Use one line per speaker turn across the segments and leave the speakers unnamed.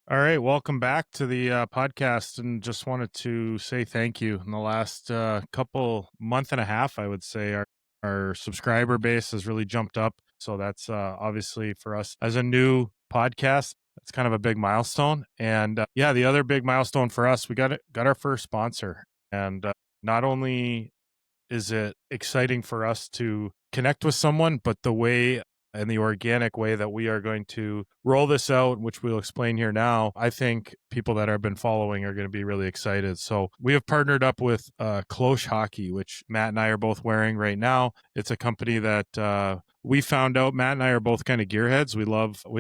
All right, welcome back to the podcast, and just wanted to say thank you. In the last couple month and a half, I would say our subscriber base has really jumped up. So that's obviously for us as a new podcast. It's kind of a big milestone, and yeah, the other big milestone for us, we got our first sponsor, and not only is it exciting for us to connect with someone, but the way and the organic way that we are going to roll this out, which we'll explain here now, I think people that have been following are going to be really excited. So we have partnered up with Cloche Hockey, which Matt and I are both wearing right now. It's a company that we found out. Matt and I are both kind of gearheads. We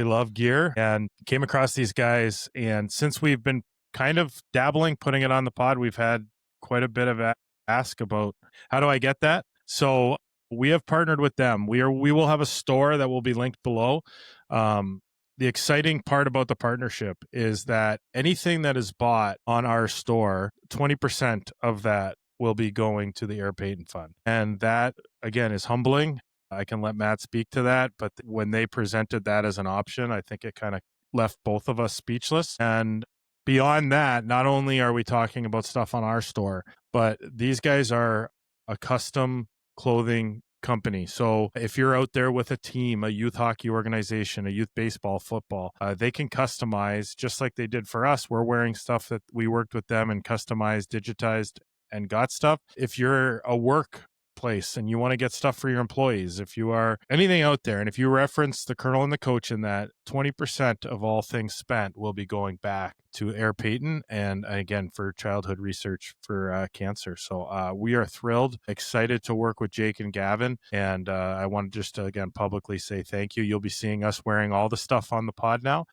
love gear, and came across these guys. And since we've been kind of dabbling, putting it on the pod, we've had quite a bit of ask about how do I get that. So we have partnered with them. We will have a store that will be linked below. The exciting part about the partnership is that anything that is bought on our store, 20% of that will be going to the Air Payton Fund. And that, again, is humbling. I can let Matt speak to that. But when they presented that as an option, I think it kind of left both of us speechless. And beyond that, not only are we talking about stuff on our store, but these guys are a custom clothing company. So if you're out there with a team, a youth hockey organization, a youth baseball, football, they can customize just like they did for us. We're wearing stuff that we worked with them and customized, digitized, and got stuff. If you're a workplace and you want to get stuff for your employees, if you are anything out there, and if you reference the colonel and the coach in that, 20% of all things spent will be going back to Air Payton, and again for childhood research for cancer. So we are thrilled, excited to work with Jake and Gavin, and I want just to again publicly say thank you. You'll be seeing us wearing all the stuff on the pod now,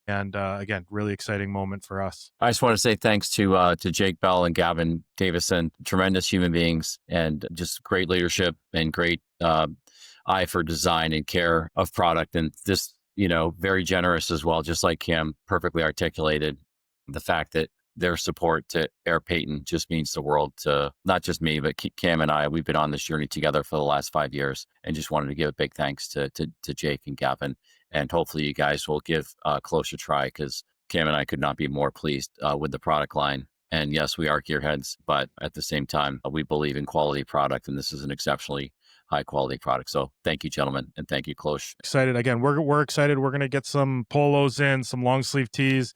and again, really exciting moment for us.
I just want to say thanks to Jake Bell and Gavin Davison, tremendous human beings, and just great leadership and great eye for design and care of product, and just very generous as well, just like Cam perfectly articulated. The fact that their support to Air Payton just means the world to not just me, but Cam and I. We've been on this journey together for the last 5 years, and just wanted to give a big thanks to Jake and Gavin. And hopefully you guys will give Cloche a try, because Cam and I could not be more pleased with the product line. And yes, we are gearheads, but at the same time, we believe in quality product, and this is an exceptionally high quality product. So thank you, gentlemen, and thank you, Cloche.
Excited again. We're excited. We're going to get some polos in, some long sleeve tees.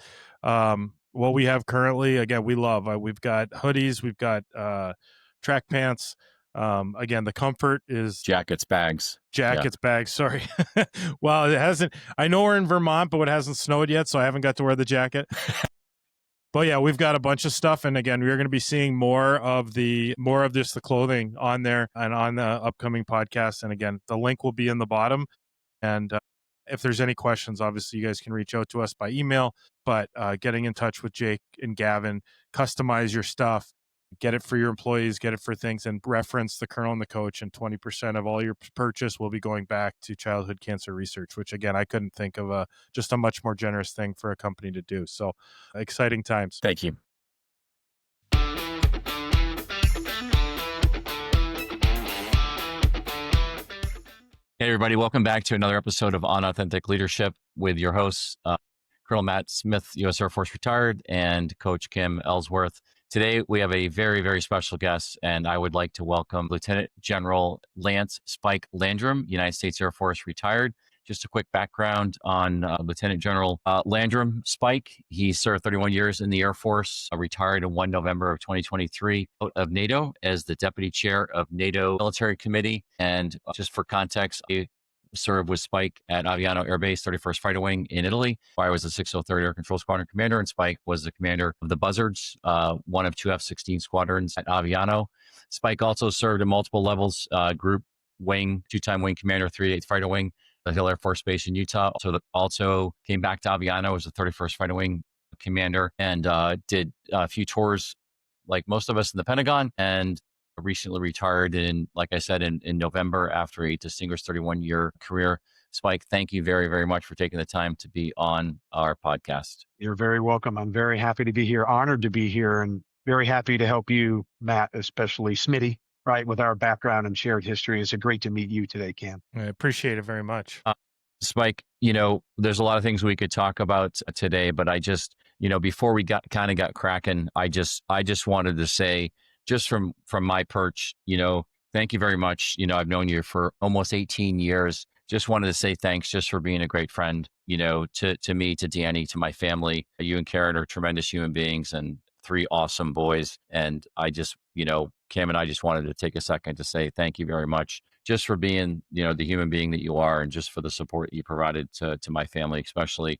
What we have currently, again, we love. We've got hoodies, we've got track pants. Again, the comfort is
jackets, bags.
Bags. Sorry. Well, it hasn't. I know we're in Vermont, but it hasn't snowed yet, so I haven't got to wear the jacket. But yeah, we've got a bunch of stuff, and again, we're going to be seeing more of the clothing on there and on the upcoming podcast. And again, the link will be in the bottom. And if there's any questions, obviously you guys can reach out to us by email. But getting in touch with Jake and Gavin, customize your stuff, get it for your employees, get it for things, and reference the colonel and the coach. And 20% of all your purchase will be going back to childhood cancer research, which again, I couldn't think of just a much more generous thing for a company to do. So exciting times.
Thank you. Hey, everybody. Welcome back to another episode of On Authentic Leadership with your hosts, Colonel Matt Smith, U.S. Air Force retired, and Coach Kim Ellsworth. Today, we have a very, very special guest, and I would like to welcome Lieutenant General Lance Spike Landrum, United States Air Force retired. Just a quick background on Lieutenant General Landrum Spike. He served 31 years in the Air Force, retired in 1 November of 2023 out of NATO as the Deputy Chair of NATO Military Committee. And just for context, I served with Spike at Aviano Air Base, 31st Fighter Wing in Italy. I was the 603rd Air Control Squadron Commander, and Spike was the commander of the Buzzards, one of two F-16 squadrons at Aviano. Spike also served in multiple levels, Group Wing, two-time Wing Commander, 308th Fighter Wing, the Hill Air Force Base in Utah. Also came back to Aviano as the 31st Fighter Wing Commander, and did a few tours like most of us in the Pentagon, and recently retired like I said, in November after a distinguished 31-year career. Spike, thank you very, very much for taking the time to be on our podcast.
You're very welcome. I'm very happy to be here, honored to be here, and very happy to help you, Matt, especially Smitty, right, with our background and shared history. It's great to meet you today, Cam.
I appreciate it very much.
Spike, there's a lot of things we could talk about today, but I just, before we got cracking, I just wanted to say, just from my perch, thank you very much. I've known you for almost 18 years. Just wanted to say thanks just for being a great friend, to me, to Danny, to my family. You and Karen are tremendous human beings and three awesome boys. And I just, Cam and I just wanted to take a second to say thank you very much just for being, the human being that you are, and just for the support you provided to my family, especially,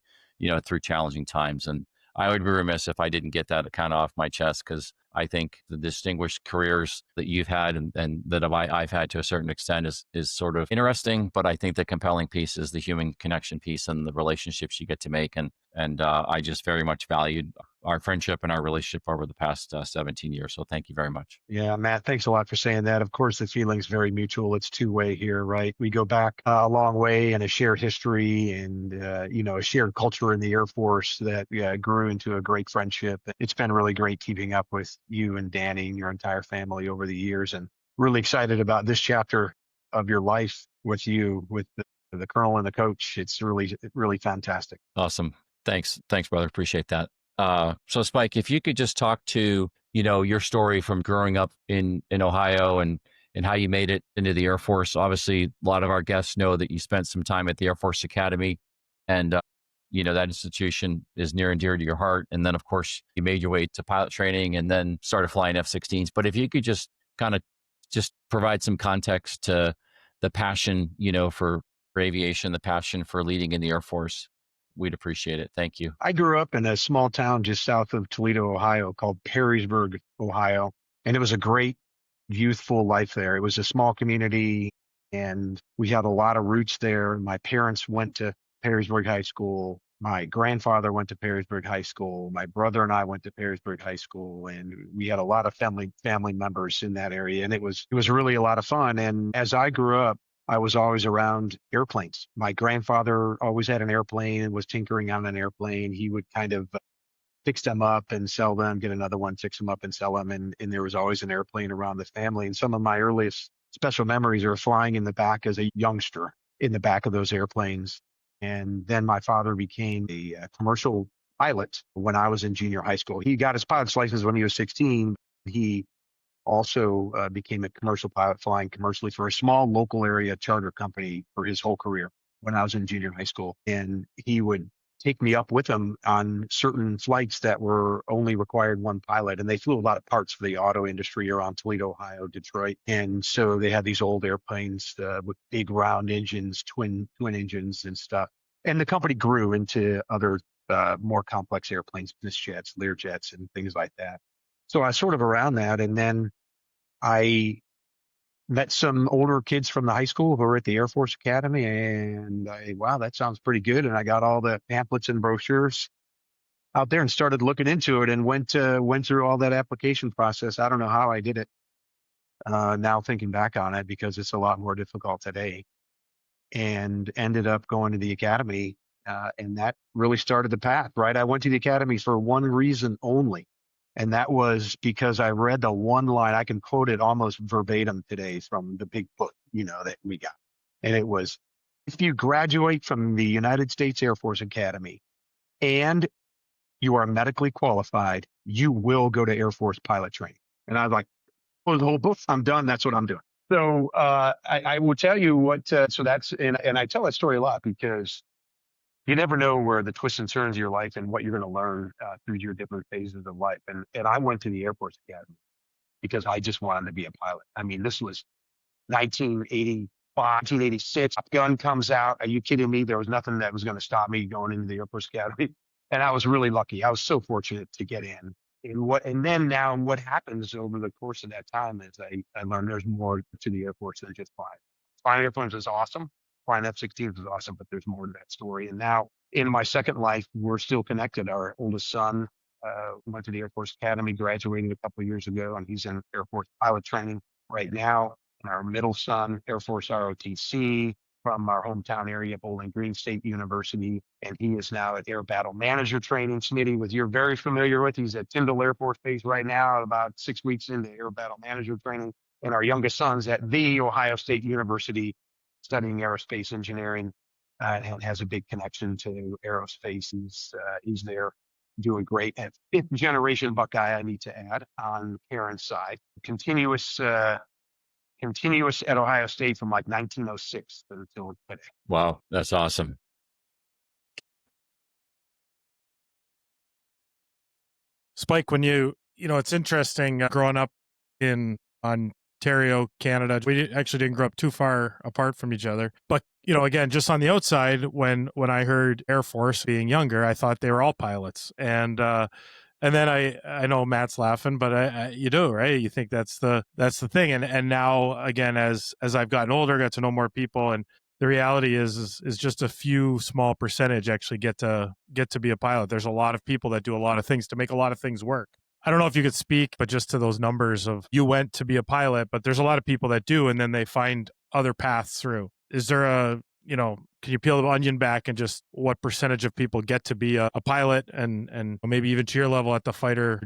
through challenging times. And I would be remiss if I didn't get that kind of off my chest, because I think the distinguished careers that you've had and that I've had to a certain extent is sort of interesting. But I think the compelling piece is the human connection piece and the relationships you get to make. And I just very much valued our friendship and our relationship over the past 17 years. So thank you very much.
Yeah, Matt, thanks a lot for saying that. Of course, the feeling's very mutual. It's two-way here, right? We go back a long way and a shared history and, a shared culture in the Air Force that grew into a great friendship. It's been really great keeping up with you and Danny and your entire family over the years, and really excited about this chapter of your life with you, with the colonel and the coach. It's really, really fantastic.
Awesome. Thanks, brother. Appreciate that. So Spike, if you could just talk to, your story from growing up in Ohio and how you made it into the Air Force. Obviously, a lot of our guests know that you spent some time at the Air Force Academy, and that institution is near and dear to your heart. And then, of course, you made your way to pilot training and then started flying F-16s. But if you could just kind of just provide some context to the passion, for aviation, the passion for leading in the Air Force, we'd appreciate it. Thank you.
I grew up in a small town just south of Toledo, Ohio, called Perrysburg, Ohio. And it was a great youthful life there. It was a small community and we had a lot of roots there. My parents went to Perrysburg High School. My grandfather went to Perrysburg High School. My brother and I went to Perrysburg High School, and we had a lot of family members in that area. And it was really a lot of fun. And as I grew up, I was always around airplanes. My grandfather always had an airplane and was tinkering on an airplane. He would kind of fix them up and sell them, get another one, fix them up and sell them. And there was always an airplane around the family. And some of my earliest special memories are flying in the back as a youngster in the back of those airplanes. And then my father became a commercial pilot when I was in junior high school. He got his pilot's license when he was 16. He also became a commercial pilot, flying commercially for a small local area charter company for his whole career when I was in junior high school. And he would take me up with him on certain flights that were only required one pilot. And they flew a lot of parts for the auto industry around Toledo, Ohio, Detroit. And so they had these old airplanes with big round engines, twin engines and stuff. And the company grew into other more complex airplanes, business jets, Learjets, and things like that. So I was sort of around that. And then I met some older kids from the high school who were at the Air Force Academy, and wow, that sounds pretty good. And I got all the pamphlets and brochures out there and started looking into it and went through all that application process. I don't know how I did it now thinking back on it, because it's a lot more difficult today, and ended up going to the academy. And that really started the path, right? I went to the academy for one reason only. And that was because I read the one line. I can quote it almost verbatim today from the big book, that we got. And it was, if you graduate from the United States Air Force Academy and you are medically qualified, you will go to Air Force pilot training. And I was like, well, the whole book, I'm done. That's what I'm doing. So I will tell you what, so that's, and I tell that story a lot because you never know where the twists and turns of your life and what you're going to learn through your different phases of life. And I went to the Air Force Academy because I just wanted to be a pilot. I mean, this was 1985, 1986. Top Gun comes out. Are you kidding me? There was nothing that was going to stop me going into the Air Force Academy. And I was really lucky. I was so fortunate to get in. And then now what happens over the course of that time is I learned there's more to the Air Force than just flying. Flying airplanes is awesome. Flying F-16s is awesome, but there's more to that story. And now in my second life, we're still connected. Our oldest son went to the Air Force Academy, graduated a couple of years ago, and he's in Air Force pilot training right now. And our middle son, Air Force ROTC from our hometown area, Bowling Green State University. And he is now at Air Battle Manager training. Smitty, with you're very familiar with, he's at Tyndall Air Force Base right now, about 6 weeks into Air Battle Manager training. And our youngest son's at the Ohio State University studying aerospace engineering. and has a big connection to aerospace. He's there doing great. And fifth generation Buckeye, I need to add, on Karen's side. Continuous at Ohio State from like 1906 until today.
Wow, that's awesome.
Spike, when it's interesting growing up in Ontario, Canada. We actually didn't grow up too far apart from each other. But, again, just on the outside, when I heard Air Force being younger, I thought they were all pilots. And then I know Matt's laughing, but you do, right? You think that's the thing. And now, again, as I've gotten older, got to know more people, and the reality is just a few small percentage actually get to be a pilot. There's a lot of people that do a lot of things to make a lot of things work. I don't know if you could speak, but just to those numbers of you went to be a pilot, but there's a lot of people that do, and then they find other paths through. Is there can you peel the onion back and just what percentage of people get to be a pilot and maybe even to your level at the fighter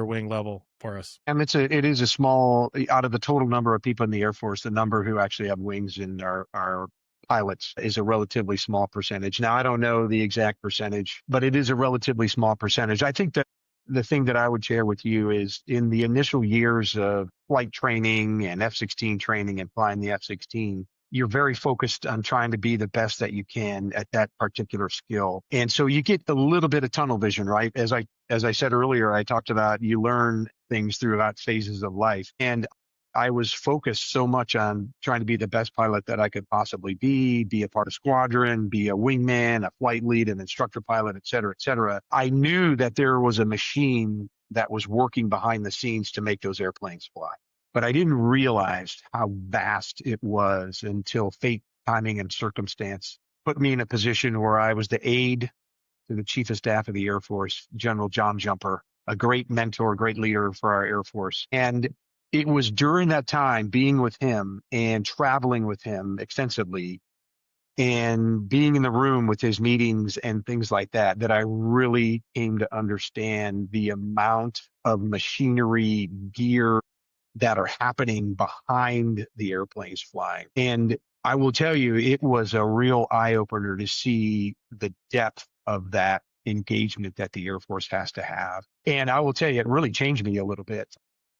wing level for us?
And it is a small, out of the total number of people in the Air Force, the number who actually have wings and are pilots is a relatively small percentage. Now, I don't know the exact percentage, but it is a relatively small percentage. I think that the thing that I would share with you is in the initial years of flight training and F-16 training and flying the F-16, you're very focused on trying to be the best that you can at that particular skill. And so you get a little bit of tunnel vision, right? As I said earlier, I talked about you learn things throughout phases of life. And I was focused so much on trying to be the best pilot that I could possibly be a part of squadron, be a wingman, a flight lead, an instructor pilot, et cetera, et cetera. I knew that there was a machine that was working behind the scenes to make those airplanes fly. But I didn't realize how vast it was until fate, timing, and circumstance put me in a position where I was the aide to the Chief of Staff of the Air Force, General John Jumper, a great mentor, great leader for our Air Force. And it was during that time being with him and traveling with him extensively and being in the room with his meetings and things like that, that I really came to understand the amount of machinery, gear that are happening behind the airplanes flying. And I will tell you, it was a real eye-opener to see the depth of that engagement that the Air Force has to have. And I will tell you, it really changed me a little bit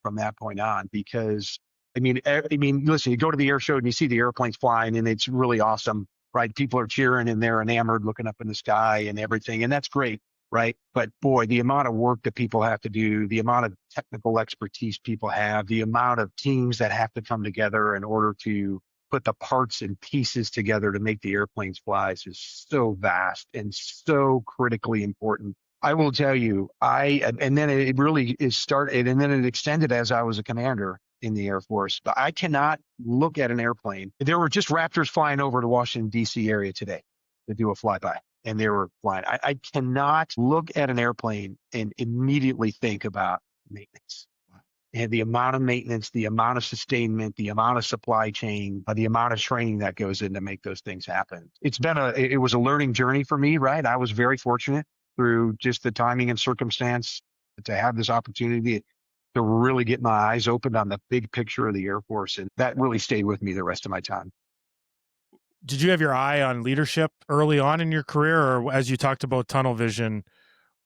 from that point on, because I mean, listen, you go to the air show and you see the airplanes flying and it's really awesome, right? People are cheering and they're enamored looking up in the sky and everything. And that's great, right? But boy, the amount of work that people have to do, the amount of technical expertise people have, the amount of teams that have to come together in order to put the parts and pieces together to make the airplanes fly is so vast and so critically important. I will tell you, and then it really is started, and then it extended as I was a commander in the Air Force. But I cannot look at an airplane. There were just Raptors flying over to Washington, D.C. area today to do a flyby, and they were flying. I cannot look at an airplane and immediately think about maintenance. And the amount of maintenance, the amount of sustainment, the amount of supply chain, the amount of training that goes in to make those things happen. It was a learning journey for me, right? I was very fortunate through just the timing and circumstance to have this opportunity to really get my eyes opened on the big picture of the Air Force. And that really stayed with me the rest of my time.
Did you have your eye on leadership early on in your career, or as you talked about tunnel vision,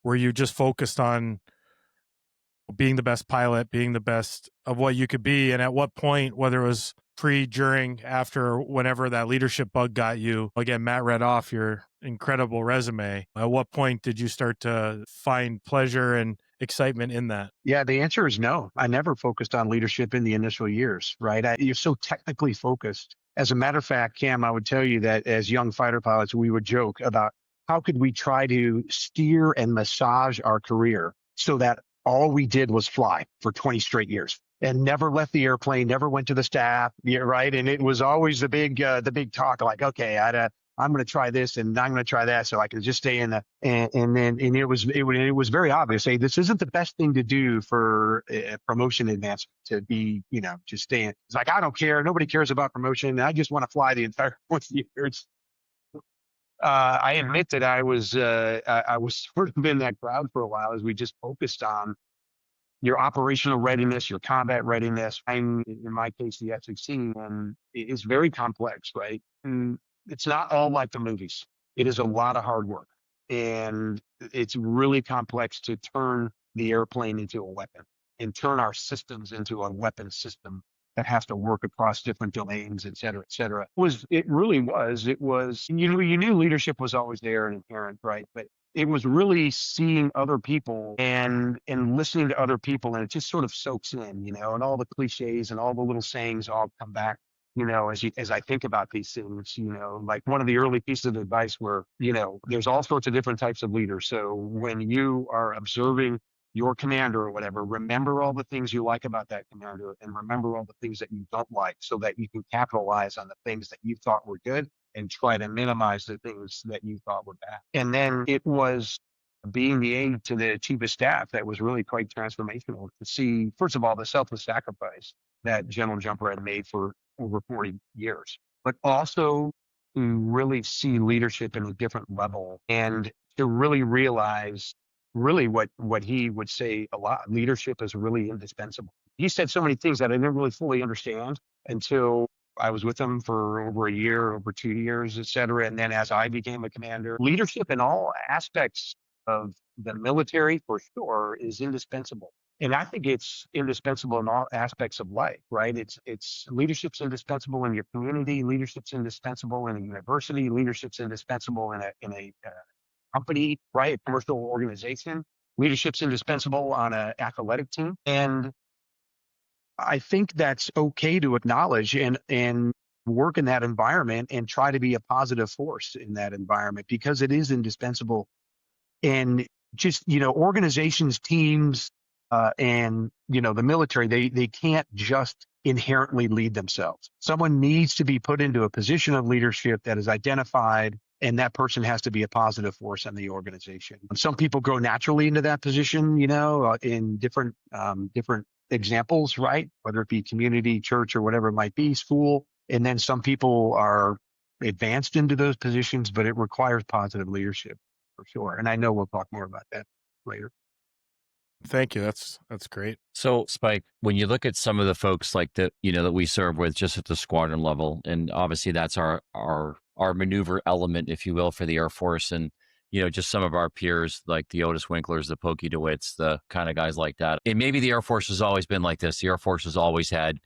were you just focused on being the best pilot, being the best of what you could be? And at what point, whether it was pre, during, after, whenever that leadership bug got you, again, Matt read off your incredible resume. At what point did you start to find pleasure and excitement in that?
Yeah, the answer is no. I never focused on leadership in the initial years, right? You're so technically focused. As a matter of fact, Cam, I would tell you that as young fighter pilots, we would joke about how could we try to steer and massage our career so that all we did was fly for 20 straight years and never left the airplane, never went to the staff, right? And it was always the big talk, like, okay, I'm going to try this and I'm going to try that, so I can just stay in the. And it was very obvious. Hey, this isn't the best thing to do for promotion advancement, to be, just staying. It's like, I don't care. Nobody cares about promotion. I just want to fly the entire 20 years. I admit that I was sort of in that crowd for a while as we just focused on your operational readiness, your combat readiness. And in my case, the F-16, and it's very complex, right? And it's not all like the movies. It is a lot of hard work, and it's really complex to turn the airplane into a weapon and turn our systems into a weapon system that has to work across different domains, et cetera, et cetera. You knew leadership was always there and inherent, right? But it was really seeing other people and listening to other people, and it just sort of soaks in, and all the cliches and all the little sayings all come back, as I think about these things, like one of the early pieces of advice where, there's all sorts of different types of leaders. So when you are observing your commander or whatever, remember all the things you like about that commander and remember all the things that you don't like so that you can capitalize on the things that you thought were good and try to minimize the things that you thought were bad. And then it was being the aide to the chief of staff that was really quite transformational to see, first of all, the selfless sacrifice that General Jumper had made for over 40 years, but also to really see leadership in a different level and to really realize really what he would say a lot. Leadership is really indispensable. He said so many things that I didn't really fully understand until I was with him for over a year, over 2 years, et cetera. And then as I became a commander, leadership in all aspects of the military for sure is indispensable. And I think it's indispensable in all aspects of life, right? It's leadership's indispensable in your community, leadership's indispensable in a university, leadership's indispensable in a company, right? A commercial organization. Leadership's indispensable on an athletic team. And I think that's okay to acknowledge and work in that environment and try to be a positive force in that environment because it is indispensable. And just, organizations, teams, and, the military, they can't just inherently lead themselves. Someone needs to be put into a position of leadership that is identified, and that person has to be a positive force in the organization. Some people grow naturally into that position, in different examples, right? Whether it be community, church, or whatever it might be, school. And then some people are advanced into those positions, but it requires positive leadership for sure. And I know we'll talk more about that later.
Thank you. That's great.
So, Spike, when you look at some of the folks like that, that we serve with just at the squadron level, and obviously that's our maneuver element, if you will, for the Air Force, and just some of our peers like the Otis Winklers, the Pokey DeWitts, the kind of guys like that. And maybe the Air Force has always been like this. The Air Force has always had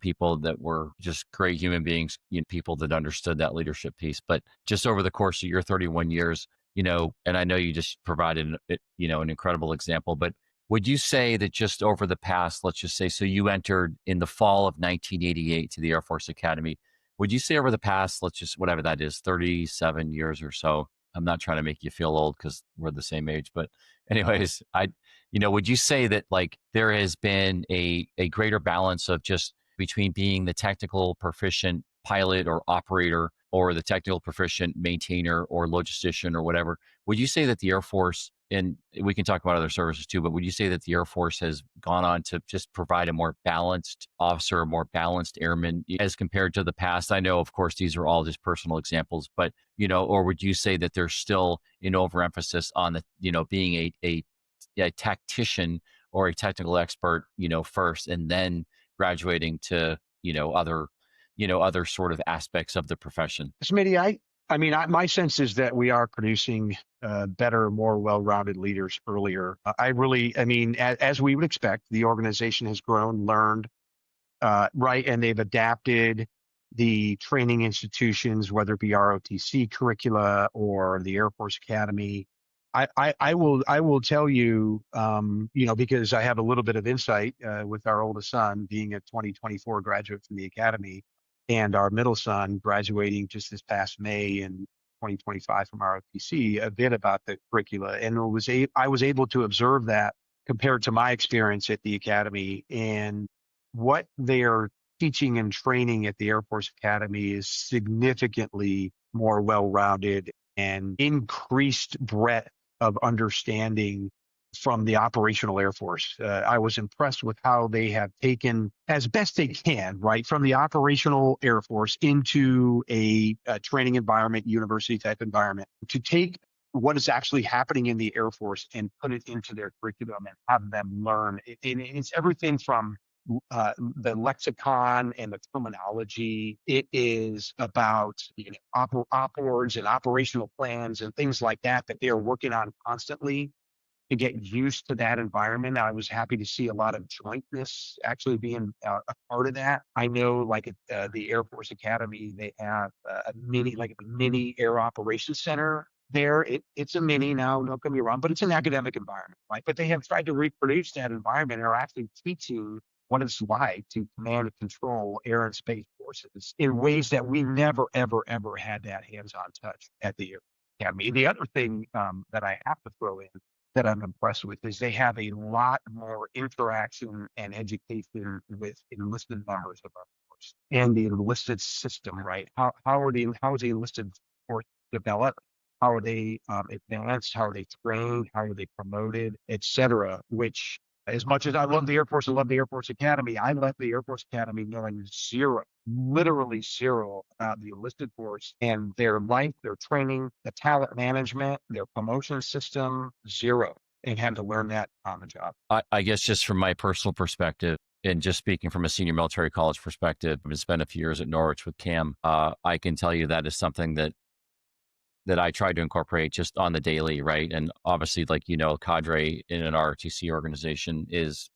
people that were just great human beings, people that understood that leadership piece. But just over the course of your 31 years, and I know you just provided an incredible example, but would you say that just over the past, let's just say, so you entered in the fall of 1988 to the Air Force Academy. Would you say over the past, let's just, whatever that is, 37 years or so, I'm not trying to make you feel old because we're the same age, but anyways, would you say that like there has been a greater balance of just between being the technical proficient pilot or operator or the technical proficient maintainer or logistician or whatever? Would you say that the Air Force, and we can talk about other services too, but would you say that the Air Force has gone on to just provide a more balanced officer, a more balanced airman as compared to the past? I know, of course, these are all just personal examples, but, or would you say that there's still an overemphasis on the, being a tactician or a technical expert, first, and then graduating to, other sort of aspects of the profession?
Smitty, my sense is that we are producing better, more well-rounded leaders earlier. As we would expect, the organization has grown, learned, right, and they've adapted the training institutions, whether it be ROTC curricula or the Air Force Academy. I will tell you, because I have a little bit of insight with our oldest son being a 2024 graduate from the Academy, and our middle son graduating just this past May in 2025 from ROTC, a bit about the curricula. And I was able to observe that compared to my experience at the Academy, and what they are teaching and training at the Air Force Academy is significantly more well-rounded and increased breadth of understanding from the operational Air Force. I was impressed with how they have taken, as best they can, right, from the operational Air Force into a training environment, university type environment, to take what is actually happening in the Air Force and put it into their curriculum and have them learn. It's everything from the lexicon and the terminology. It is about op orgs and operational plans and things like that that they are working on constantly to get used to that environment. I was happy to see a lot of jointness actually being a part of that. I know, like at the Air Force Academy, they have like a mini air operations center there. It's a mini now, don't get me wrong, but it's an academic environment, right? But they have tried to reproduce that environment and are actually teaching what it's like to command and control air and space forces in ways that we never, ever, ever had that hands-on touch at the Air Force Academy. The other thing that I have to throw in that I'm impressed with is they have a lot more interaction and education with enlisted members of our force and the enlisted system, right? How is the enlisted force developed? How are they advanced? How are they trained? How are they promoted, etc.? Which, as much as I love the Air Force and love the Air Force Academy, I left the Air Force Academy knowing zero, literally zero about the enlisted force and their life, their training, the talent management, their promotion system, zero, and had to learn that on the job.
I guess just from my personal perspective, and just speaking from a senior military college perspective, I've spent a few years at Norwich with Cam. I can tell you that is something that I try to incorporate just on the daily, right? And obviously, like, cadre in an ROTC organization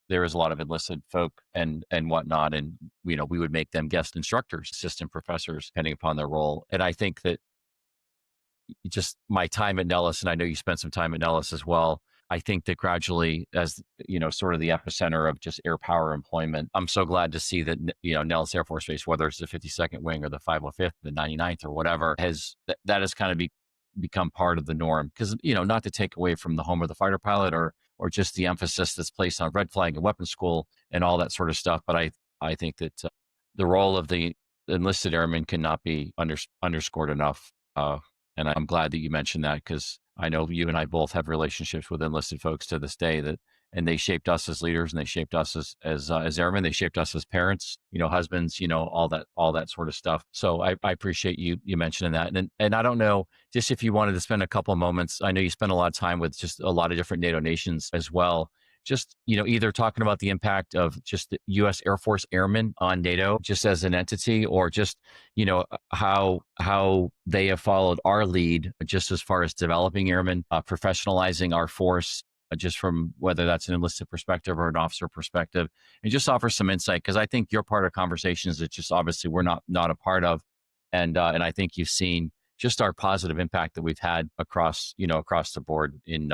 there is a lot of enlisted folk and whatnot. And, we would make them guest instructors, assistant professors, depending upon their role. And I think that just my time at Nellis, and I know you spent some time at Nellis as well, I think that gradually, as sort of the epicenter of just air power employment, I'm so glad to see that Nellis Air Force Base, whether it's the 52nd Wing or the 505th, the 99th or whatever, that has kind of become part of the norm. Because not to take away from the home of the fighter pilot or just the emphasis that's placed on red flag and weapons school and all that sort of stuff, but I think that the role of the enlisted airmen cannot be underscored enough. And I'm glad that you mentioned that, because I know you and I both have relationships with enlisted folks to this day and they shaped us as leaders, and they shaped us as airmen. They shaped us as parents, husbands, all that sort of stuff. So I appreciate you mentioning that. And I don't know, just if you wanted to spend a couple of moments, I know you spend a lot of time with just a lot of different NATO nations as well. Just, either talking about the impact of just the U.S. Air Force Airmen on NATO, just as an entity, or just, how they have followed our lead, just as far as developing airmen, professionalizing our force, just from whether that's an enlisted perspective or an officer perspective, and just offer some insight, because I think you're part of conversations that just obviously we're not a part of, and I think you've seen just our positive impact that we've had across the board in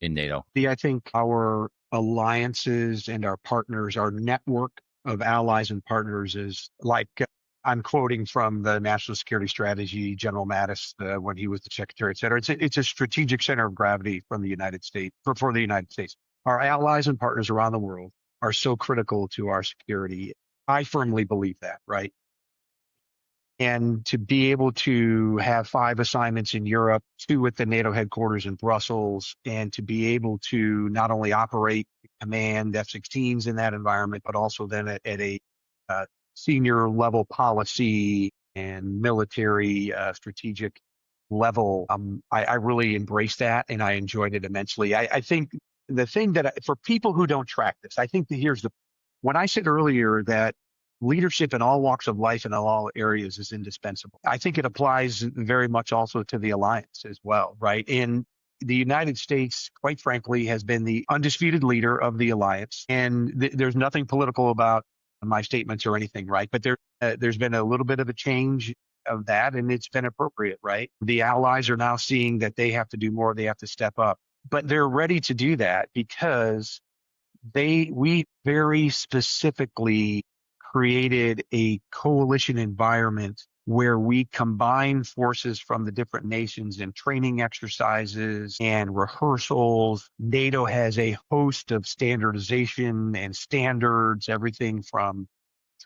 NATO.
I think our alliances and our partners, our network of allies and partners is like, I'm quoting from the National Security Strategy, General Mattis, when he was the secretary, et cetera. It's a strategic center of gravity from the United States, for the United States. Our allies and partners around the world are so critical to our security. I firmly believe that, right? And to be able to have 5 assignments in Europe, 2 at the NATO headquarters in Brussels, and to be able to not only operate, command F-16s in that environment, but also then at a senior level policy and military strategic level, I really embraced that, and I enjoyed it immensely. I think the thing that, for people who don't track this, I think that when I said earlier that leadership in all walks of life and in all areas is indispensable, I think it applies very much also to the alliance as well, right? And the United States, quite frankly, has been the undisputed leader of the alliance. And there's nothing political about my statements or anything, right? But there's been a little bit of a change of that, and it's been appropriate, right? The allies are now seeing that they have to do more, they have to step up. But they're ready to do that because we very specifically created a coalition environment where we combine forces from the different nations in training exercises and rehearsals. NATO has a host of standardization and standards, everything from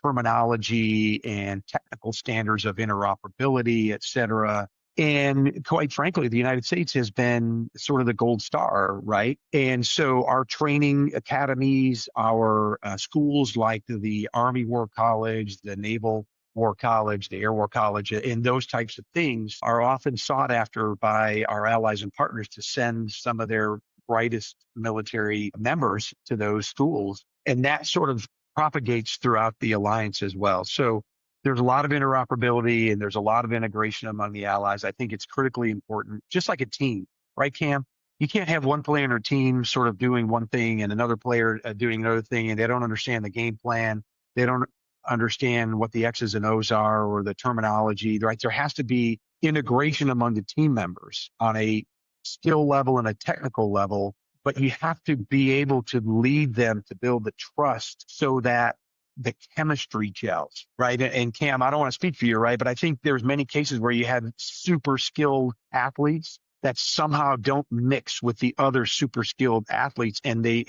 terminology and technical standards of interoperability, et cetera. And quite frankly, the United States has been sort of the gold star, right? And so our training academies, our schools like the Army War College, the Naval War College, the Air War College, and those types of things are often sought after by our allies and partners to send some of their brightest military members to those schools. And that sort of propagates throughout the alliance as well. So there's a lot of interoperability and there's a lot of integration among the allies. I think it's critically important, just like a team, right, Cam? You can't have one player in a team sort of doing one thing and another player doing another thing, and they don't understand the game plan. They don't understand what the X's and O's are or the terminology, right? There has to be integration among the team members on a skill level and a technical level, but you have to be able to lead them to build the trust so that the chemistry gels, right? And Cam, I don't want to speak for you, right? But I think there's many cases where you have super skilled athletes that somehow don't mix with the other super skilled athletes, and the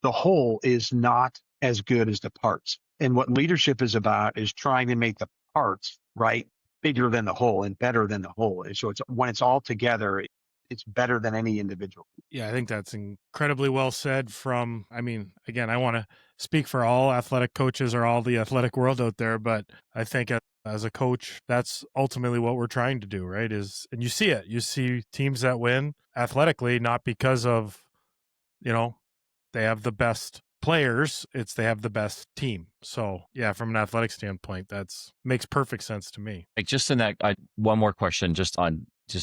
whole is not as good as the parts. And what leadership is about is trying to make the parts, right, bigger than the whole and better than the whole. And so it's when it's all together, it's better than any individual.
Yeah, I think that's incredibly well said from, I mean, again, I want to speak for all athletic coaches or all the athletic world out there, but I think as a coach, that's ultimately what we're trying to do, right? And you see it. You see teams that win athletically, not because of, they have the best players, it's they have the best team. So yeah, from an athletic standpoint, that's makes perfect sense to me.
Like just in that, one more question, just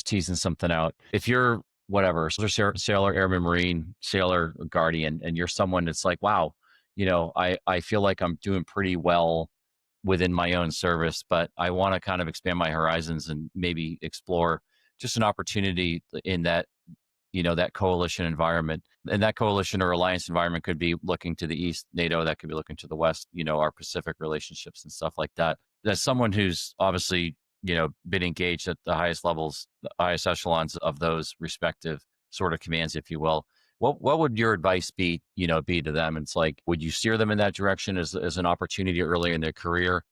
teasing something out. If you're whatever, sailor, airman, marine, sailor, guardian, and you're someone that's like, wow, I feel like I'm doing pretty well within my own service, but I want to kind of expand my horizons and maybe explore just an opportunity in that, that coalition environment. And that coalition or alliance environment could be looking to the east, NATO, that could be looking to the west, our Pacific relationships and stuff like that. As someone who's obviously, been engaged at the highest levels, the highest echelons of those respective sort of commands, if you will, what would your advice be to them? It's like, would you steer them in that direction as an opportunity early in their career?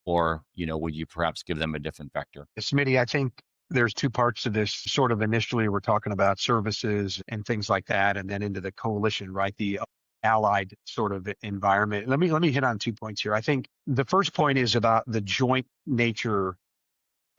Or, would you perhaps give them a different vector?
Smitty, I think there's two parts to this. Sort of initially, we're talking about services and things like that, and then into the coalition, right? The allied sort of environment. Let me hit on 2 points here. I think the first point is about the joint nature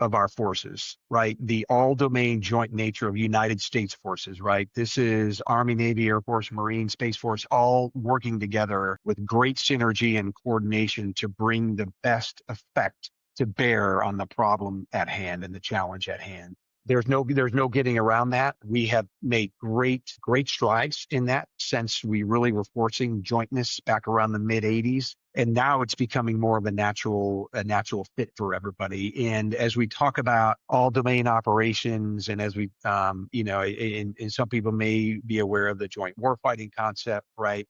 of our forces, right? The all-domain joint nature of United States forces, right? This is Army, Navy, Air Force, Marine, Space Force, all working together with great synergy and coordination to bring the best effect to bear on the problem at hand and the challenge at hand. There's no getting around that. We have made great strides in that since we really were forcing jointness back around the mid 80s. And now it's becoming more of a natural fit for everybody. And as we talk about all domain operations, and as we, and some people may be aware of the joint warfighting concept, right?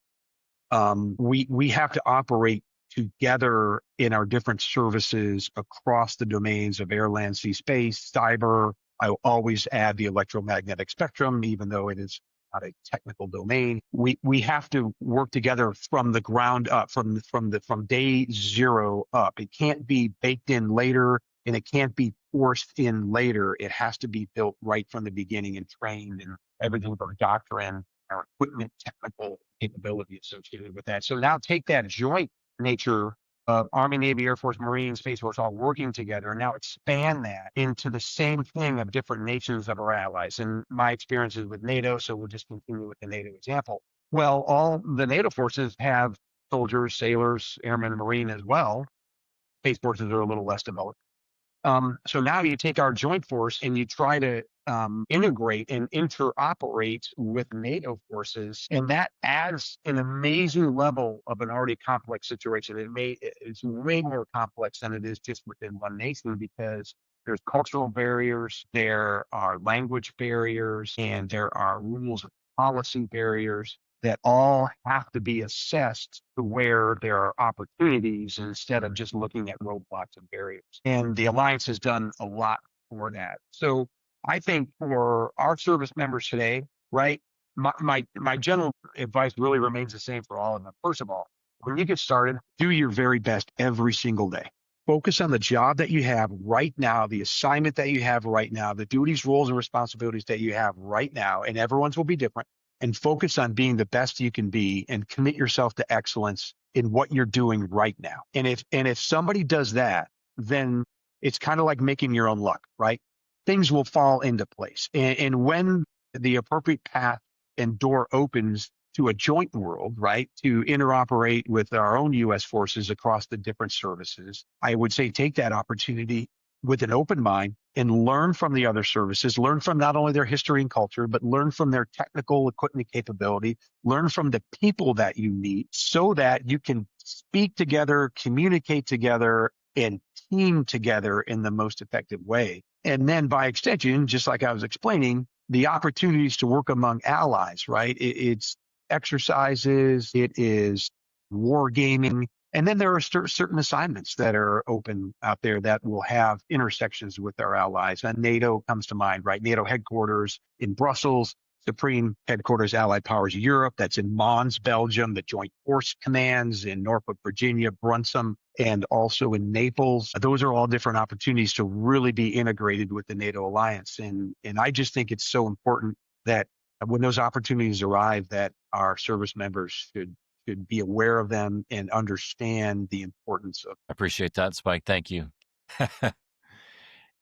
We have to operate together in our different services across the domains of air, land, sea, space, cyber. I always add the electromagnetic spectrum, even though it is not a technical domain. We have to work together from the ground up, from day zero up. It can't be baked in later, and it can't be forced in later. It has to be built right from the beginning and trained, and everything from doctrine, our equipment, technical capability associated with that. So now take that joint nature of Army, Navy, Air Force, Marine, Space Force all working together, and now expand that into the same thing of different nations of our allies. And my experience is with NATO, so we'll just continue with the NATO example. Well, all the NATO forces have soldiers, sailors, airmen, Marine as well. Space forces are a little less developed. So now you take our joint force and you try to integrate and interoperate with NATO forces, and that adds an amazing level of an already complex situation. It's way more complex than it is just within one nation, because there's cultural barriers, there are language barriers, and there are rules and policy barriers that all have to be assessed to where there are opportunities instead of just looking at roadblocks and barriers. And the Alliance has done a lot for that. So I think for our service members today, right, my general advice really remains the same for all of them. First of all, when you get started, do your very best every single day. Focus on the job that you have right now, the assignment that you have right now, the duties, roles, and responsibilities that you have right now, and everyone's will be different. And focus on being the best you can be, and commit yourself to excellence in what you're doing right now. And if somebody does that, then it's kind of like making your own luck, right? Things will fall into place. And when the appropriate path and door opens to a joint world, right? To interoperate with our own U.S. forces across the different services. I would say take that opportunity with an open mind and learn from the other services, learn from not only their history and culture, but learn from their technical equipment capability, learn from the people that you meet so that you can speak together, communicate together, and team together in the most effective way. And then by extension, just like I was explaining, the opportunities to work among allies, right? It's exercises, it is war gaming. And then there are certain assignments that are open out there that will have intersections with our allies. And NATO comes to mind, right? NATO headquarters in Brussels, Supreme Headquarters Allied Powers Europe, that's in Mons, Belgium, the Joint Force Commands in Norfolk, Virginia, Brunsum, and also in Naples. Those are all different opportunities to really be integrated with the NATO alliance. And I just think it's so important that when those opportunities arrive, that our service members should be aware of them and understand the importance of.
I appreciate that, Spike. Thank you.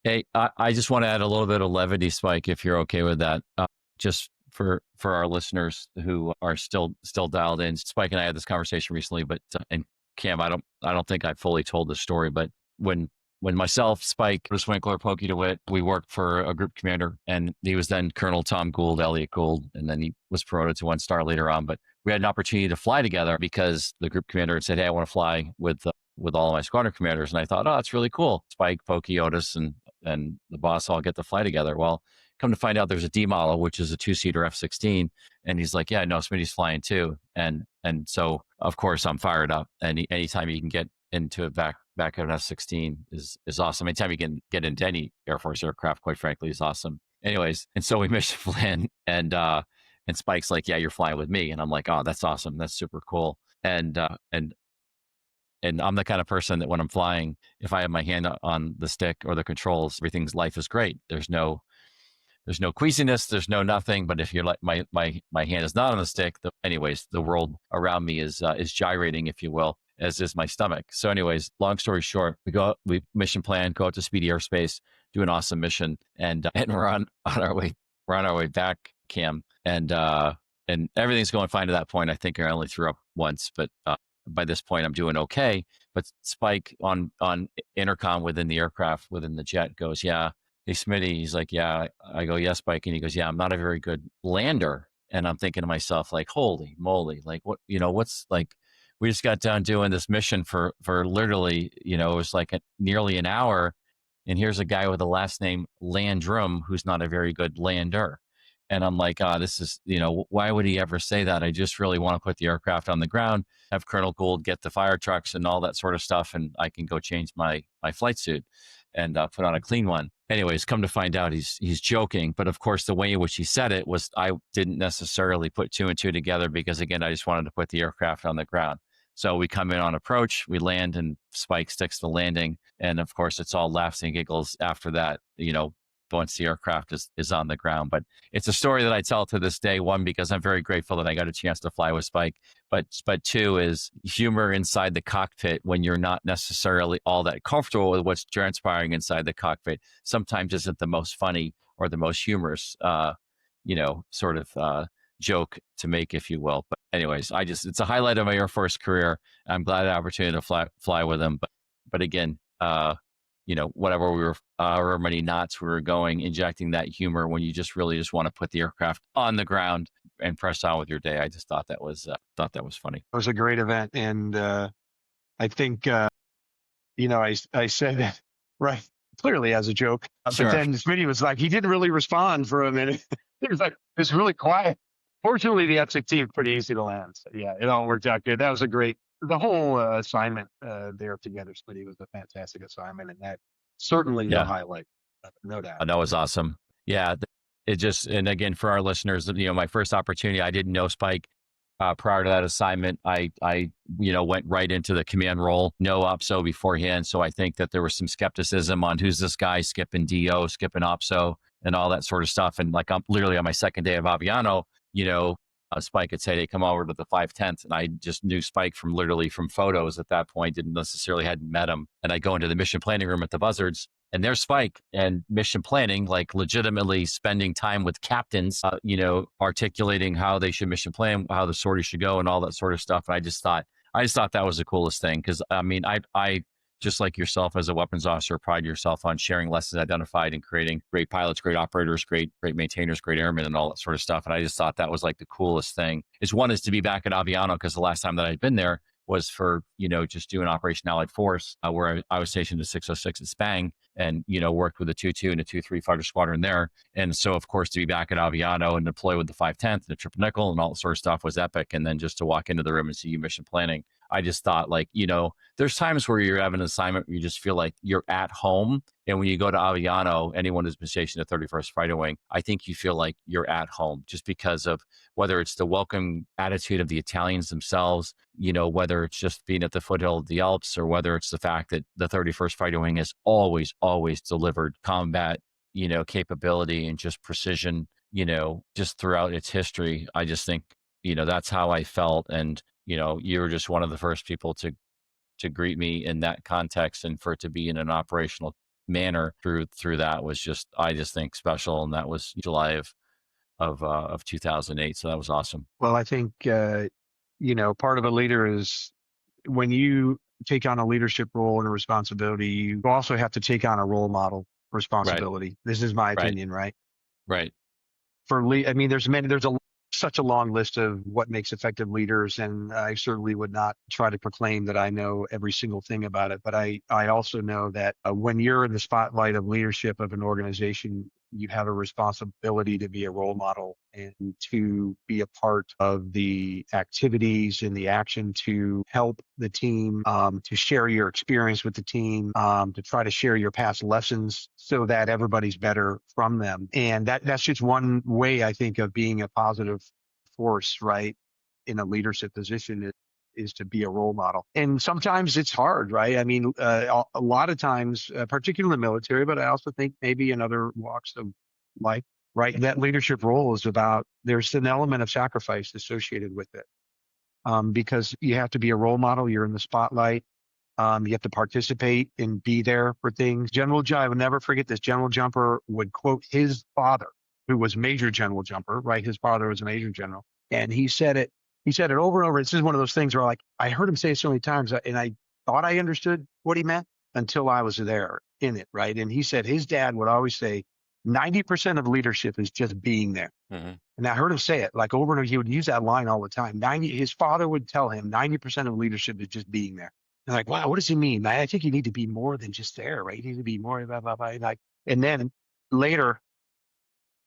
Hey, I just want to add a little bit of levity, Spike, if you're okay with that. Just for our listeners who are still dialed in. Spike and I had this conversation recently, but and Cam, I don't think I fully told the story, but when myself, Spike, Chris Winkler, Pokey DeWitt, we worked for a group commander, and he was then Colonel Tom Gould, Elliot Gould, and then he was promoted to 1-star later on. But we had an opportunity to fly together because the group commander had said, "Hey, I want to fly with all of my squadron commanders." And I thought, "Oh, that's really cool." Spike, Pokey, Otis, and the boss all get to fly together. Well, come to find out, there's a D model, which is a 2-seater F-16, and he's like, "Yeah, no, Smitty's flying too." And so of course I'm fired up. And anytime you can get into a back of an F-16 is awesome. Anytime you can get into any Air Force aircraft, quite frankly, is awesome. Anyways, and so we mission plan, and Spike's like, "Yeah, you're flying with me," and I'm like, "Oh, that's awesome. That's super cool." And I'm the kind of person that when I'm flying, if I have my hand on the stick or the controls, life is great. There's no queasiness, there's no nothing. But if you're like my hand is not on the stick, anyways, the world around me is gyrating, if you will, as is my stomach. So anyways, long story short, we mission plan, go out to Speedy Airspace, do an awesome mission, and we're on our way back, Cam, and everything's going fine to that point. I think I only threw up once, but by this point I'm doing okay. But Spike on intercom within the aircraft, within the jet, goes, "Yeah, hey, Smitty." He's like, "Yeah." I go, "Yes, Spike." And he goes, "Yeah, I'm not a very good lander." And I'm thinking to myself, like, holy moly, like what, what's like, we just got done doing this mission for literally, it was like nearly an hour. And here's a guy with a last name Landrum, who's not a very good lander. And I'm like, this is, why would he ever say that? I just really want to put the aircraft on the ground, have Colonel Gould get the fire trucks and all that sort of stuff, and I can go change my flight suit and put on a clean one. Anyways, come to find out, he's joking. But of course, the way in which he said it was, I didn't necessarily put 2 and 2 together, because again, I just wanted to put the aircraft on the ground. So we come in on approach, we land, and Spike sticks the landing. And of course, it's all laughs and giggles after that, once the aircraft is on the ground. But it's a story that I tell to this day, one, because I'm very grateful that I got a chance to fly with Spike, but 2 is humor inside the cockpit when you're not necessarily all that comfortable with what's transpiring inside the cockpit sometimes isn't the most funny or the most humorous sort of joke to make, if you will. But anyways, it's a highlight of my Air Force career. I'm glad I had the opportunity to fly with him. But again, whatever we were, however many knots we were going, injecting that humor when you just really just want to put the aircraft on the ground and press on with your day. I just thought that was funny.
It was a great event. And I think, I said that right clearly as a joke.
Sure.
But then Smitty was like, he didn't really respond for a minute. He was like, it was really quiet. Fortunately, the F-16 was pretty easy to land. So yeah, it all worked out good. That was the whole assignment there together, Smitty, was a fantastic assignment. And that certainly the highlight, no doubt.
That was awesome. Yeah. And again, for our listeners, my first opportunity, I didn't know Spike. Prior to that assignment, I went right into the command role, no OPSO beforehand. So I think that there was some skepticism on who's this guy skipping DO, skipping OPSO, and all that sort of stuff. And like, I'm literally on my second day of Aviano, Spike had said, hey, come over to the 510th. And I just knew Spike literally from photos at that point, didn't necessarily hadn't met him. And I go into the mission planning room at the Buzzards, and there's Spike and mission planning, like legitimately spending time with captains, articulating how they should mission plan, how the sortie should go and all that sort of stuff. And I just thought that was the coolest thing. Cause I mean, I just like yourself as a weapons officer, pride yourself on sharing lessons identified and creating great pilots, great operators, great maintainers, great airmen, and all that sort of stuff. And I just thought that was like the coolest thing. One is to be back at Aviano, because the last time that I'd been there was for, just doing Operation Allied Force, where I was stationed at 606 at Spang and, worked with a 2-2 and a 2-3 fighter squadron there. And so, of course, to be back at Aviano and deploy with the 510th and the triple nickel and all that sort of stuff was epic. And then just to walk into the room and see you mission planning, I just thought, like, there's times where you're having an assignment where you just feel like you're at home. And when you go to Aviano, anyone who's been stationed at 31st Fighter Wing, I think you feel like you're at home just because of whether it's the welcome attitude of the Italians themselves, whether it's just being at the foothill of the Alps, or whether it's the fact that the 31st Fighter Wing has always delivered combat, capability and just precision, just throughout its history. I just think, that's how I felt. And, you were just one of the first people to greet me in that context, and for it to be in an operational manner through that was just, I just think, special. And that was July of 2008. So that was awesome.
Well, I think, part of a leader is when you take on a leadership role and a responsibility, you also have to take on a role model responsibility. Right. This is my opinion, right?
Right.
There's such a long list of what makes effective leaders, and I certainly would not try to proclaim that I know every single thing about it. But I also know that when you're in the spotlight of leadership of an organization, you have a responsibility to be a role model and to be a part of the activities and the action to help the team, to share your experience with the team, to try to share your past lessons so that everybody's better from them. And that's just one way, I think, of being a positive force, right, in a leadership position is to be a role model. And sometimes it's hard, right? I mean, a lot of times, particularly in the military, but I also think maybe in other walks of life, right? That leadership role is there's an element of sacrifice associated with it, because you have to be a role model. You're in the spotlight. You have to participate and be there for things. I will never forget this. General Jumper would quote his father, who was Major General Jumper, right? His father was a Major General. And he said it over and over. This is one of those things where, like, I heard him say it so many times, and I thought I understood what he meant until I was there in it, right? And he said his dad would always say, 90% of leadership is just being there. Mm-hmm. And I heard him say it like over and over. He would use that line all the time. His father would tell him 90% of leadership is just being there. And like, wow, what does he mean? I think you need to be more than just there, right? You need to be more, blah, blah, blah. And then later,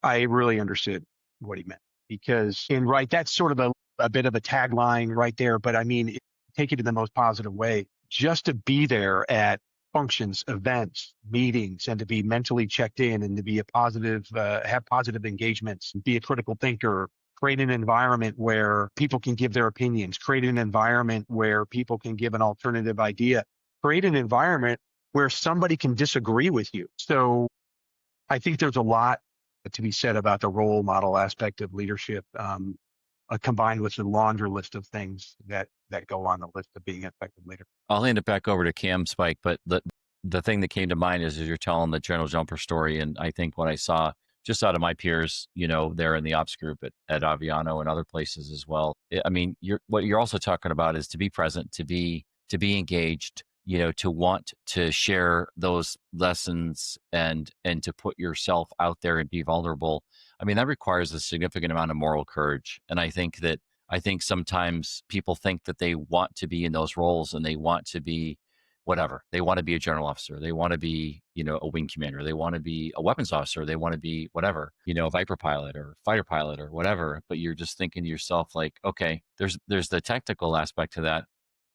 I really understood what he meant, because, and right, that's sort of a bit of a tagline right there. But I mean, take it in the most positive way, just to be there at functions, events, meetings, and to be mentally checked in and to be have positive engagements, be a critical thinker, create an environment where people can give their opinions, create an environment where people can give an alternative idea, create an environment where somebody can disagree with you. So I think there's a lot to be said about the role model aspect of leadership, combined with the laundry list of things that go on the list of being an effective leader.
I'll hand it back over to Cam, Spike, but the thing that came to mind is as you're telling the General Jumper story, and I think what I saw just out of my peers, there in the ops group at Aviano and other places as well. I mean, what you're also talking about is to be present, to be engaged, to want to share those lessons and to put yourself out there and be vulnerable. I mean, that requires a significant amount of moral courage. And I think sometimes people think that they want to be in those roles and they want to be whatever. They want to be a general officer. They want to be, a wing commander. They want to be a weapons officer. They want to be whatever, a Viper pilot or fighter pilot or whatever. But you're just thinking to yourself, like, okay, there's the technical aspect to that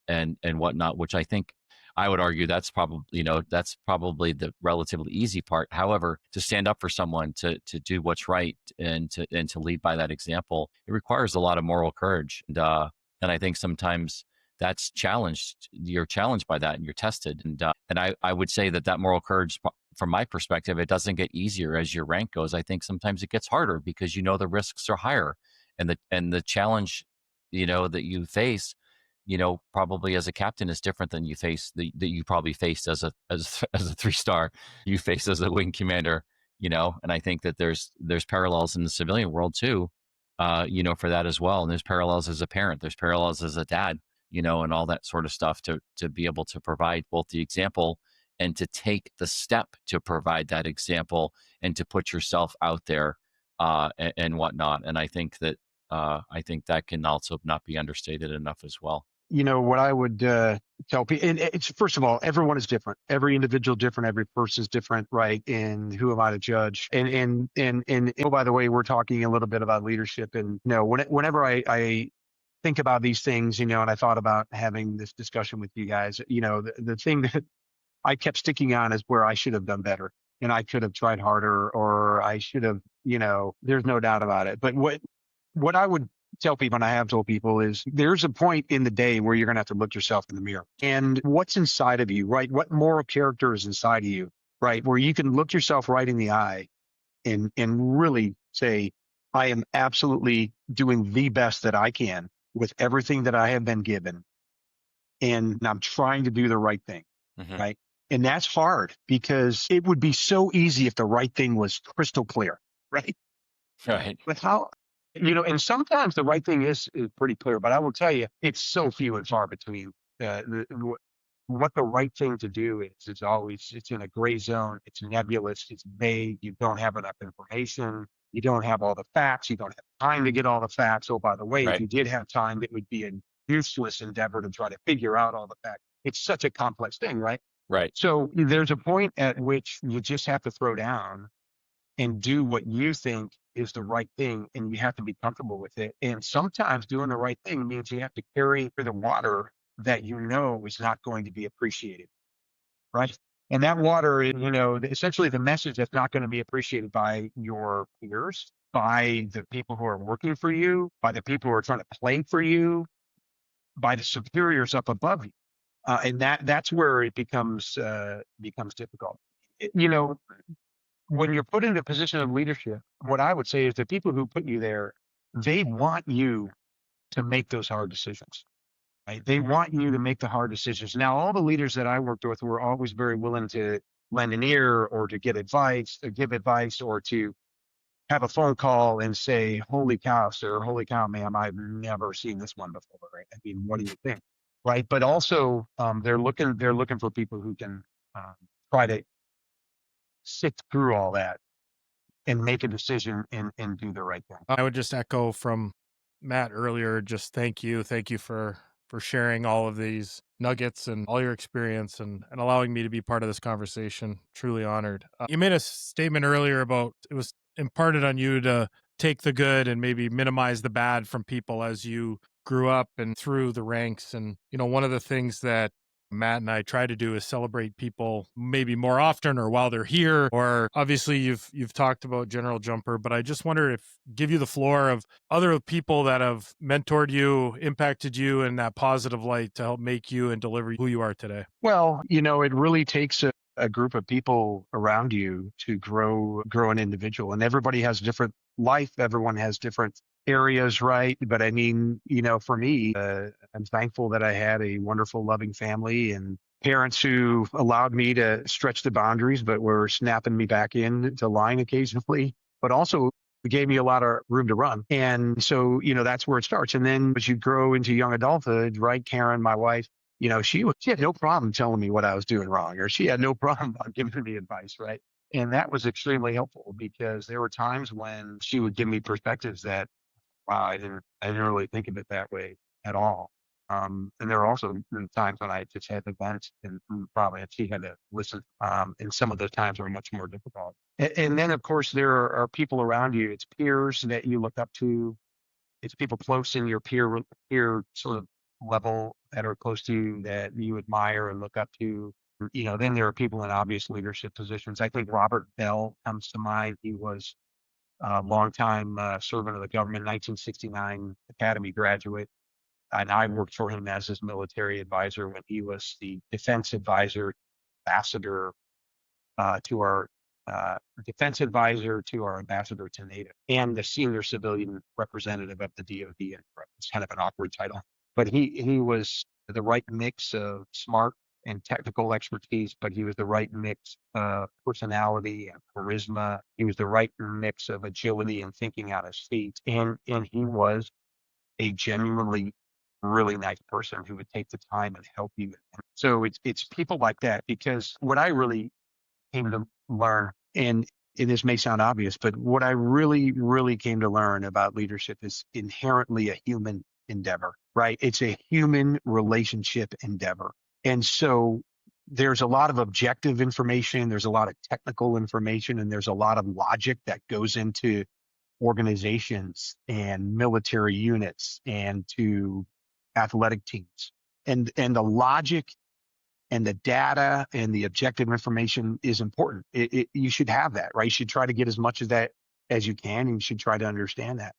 and whatnot, which I think I would argue that's probably the relatively easy part. However, to stand up for someone, to do what's right and to lead by that example, it requires a lot of moral courage. And I think sometimes that's challenged. You're challenged by that and you're tested. And I would say that moral courage, from my perspective, it doesn't get easier as your rank goes. I think sometimes it gets harder because the risks are higher. the challenge, that you face, probably as a captain is different than that you probably faced as a 3-star you faced as a wing commander, and I think that there's parallels in the civilian world too, for that as well. And there's parallels as a parent, there's parallels as a dad, and all that sort of stuff to be able to provide both the example and to take the step to provide that example and to put yourself out there, and whatnot. And I think that can also not be understated enough as well.
What I would tell people, and it's, first of all, everyone is different. Every individual different. Every person is different, right? And who am I to judge? And oh, by the way, we're talking a little bit about leadership. And whenever I think about these things, and I thought about having this discussion with you guys, the thing that I kept sticking on is where I should have done better, and I could have tried harder, or I should have, there's no doubt about it. But what I would tell people, and I have told people, is there's a point in the day where you're going to have to look yourself in the mirror, and what's inside of you, right? What moral character is inside of you, right? Where you can look yourself right in the eye and really say, I am absolutely doing the best that I can with everything that I have been given, and I'm trying to do the right thing, right? And that's hard, because it would be so easy if the right thing was crystal clear, right?
Right.
But how, and sometimes the right thing is pretty clear, but I will tell you, it's so few and far between. What the right thing to do is, it's in a gray zone, it's nebulous, it's vague, you don't have enough information, you don't have all the facts, you don't have time to get all the facts. Oh, by the way, if
Right.
you did have time, it would be a useless endeavor to try to figure out all the facts. It's such a complex thing, right?
Right.
So there's a point at which you just have to throw down and do what you think is the right thing, and you have to be comfortable with it. And sometimes doing the right thing means you have to carry through the water that is not going to be appreciated, right? And that water is, essentially the message that's not going to be appreciated by your peers, by the people who are working for you, by the people who are trying to play for you, by the superiors up above you. And that's where it becomes difficult. When you're put in a position of leadership, what I would say is the people who put you there, they want you to make those hard decisions, right? They want you to make the hard decisions. Now, all the leaders that I worked with were always very willing to lend an ear, or to get advice, or give advice, or to have a phone call and say, "Holy cow, sir, holy cow, ma'am, I've never seen this one before." Right? I mean, what do you think? Right? But also, they're looking for people who can um, try to sift through all that and make a decision, and do the right thing.
I would just echo from Matt earlier. Just thank you, for sharing all of these nuggets and all your experience, and allowing me to be part of this conversation. Truly honored. You made a statement earlier about it was imparted on you to take the good and maybe minimize the bad from people as you grew up and through the ranks. And one of the things that Matt and I try to do is celebrate people maybe more often, or while they're here. Or obviously you've talked about General Jumper, but I just wonder if give you the floor of other people that have mentored you, impacted you in that positive light to help make you and deliver who you are today.
Well, it really takes a group of people around you to grow an individual, and everybody has different life. Everyone has different areas, right? But I mean, for me, I'm thankful that I had a wonderful, loving family, and parents who allowed me to stretch the boundaries, but were snapping me back in to line occasionally, but also gave me a lot of room to run. And so, that's where it starts. And then as you grow into young adulthood, right? Karen, my wife, she had no problem telling me what I was doing wrong, or she had no problem giving me advice, right? And that was extremely helpful, because there were times when she would give me perspectives that, wow, I didn't really think of it that way at all. And there were also times when I just had to vent, and probably she had to listen. And some of those times were much more difficult. And then, of course, there are people around you. It's peers that you look up to. It's people close in your peer sort of level that are close to you, that you admire and look up to. Then there are people in obvious leadership positions. I think Robert Bell comes to mind. He was a longtime servant of the government, 1969 Academy graduate. And I worked for him as his military advisor when he was the defense advisor, ambassador to our defense advisor to our ambassador to NATO and the senior civilian representative of the DoD. And it's kind of an awkward title, but he was the right mix of smart and technical expertise, but he was the right mix of personality and charisma. He was the right mix of agility and thinking out his feet. And he was a genuinely really nice person who would take the time and help you. So it's people like that, because what I really came to learn, and this may sound obvious, but what I really, really came to learn about leadership is inherently a human endeavor, right? It's a human relationship endeavor. And so there's a lot of objective information, there's a lot of technical information, and there's a lot of logic that goes into organizations and military units and to athletic teams. And the logic and the data and the objective information is important. You should have that, right? You should try to get as much of that as you can, and you should try to understand that.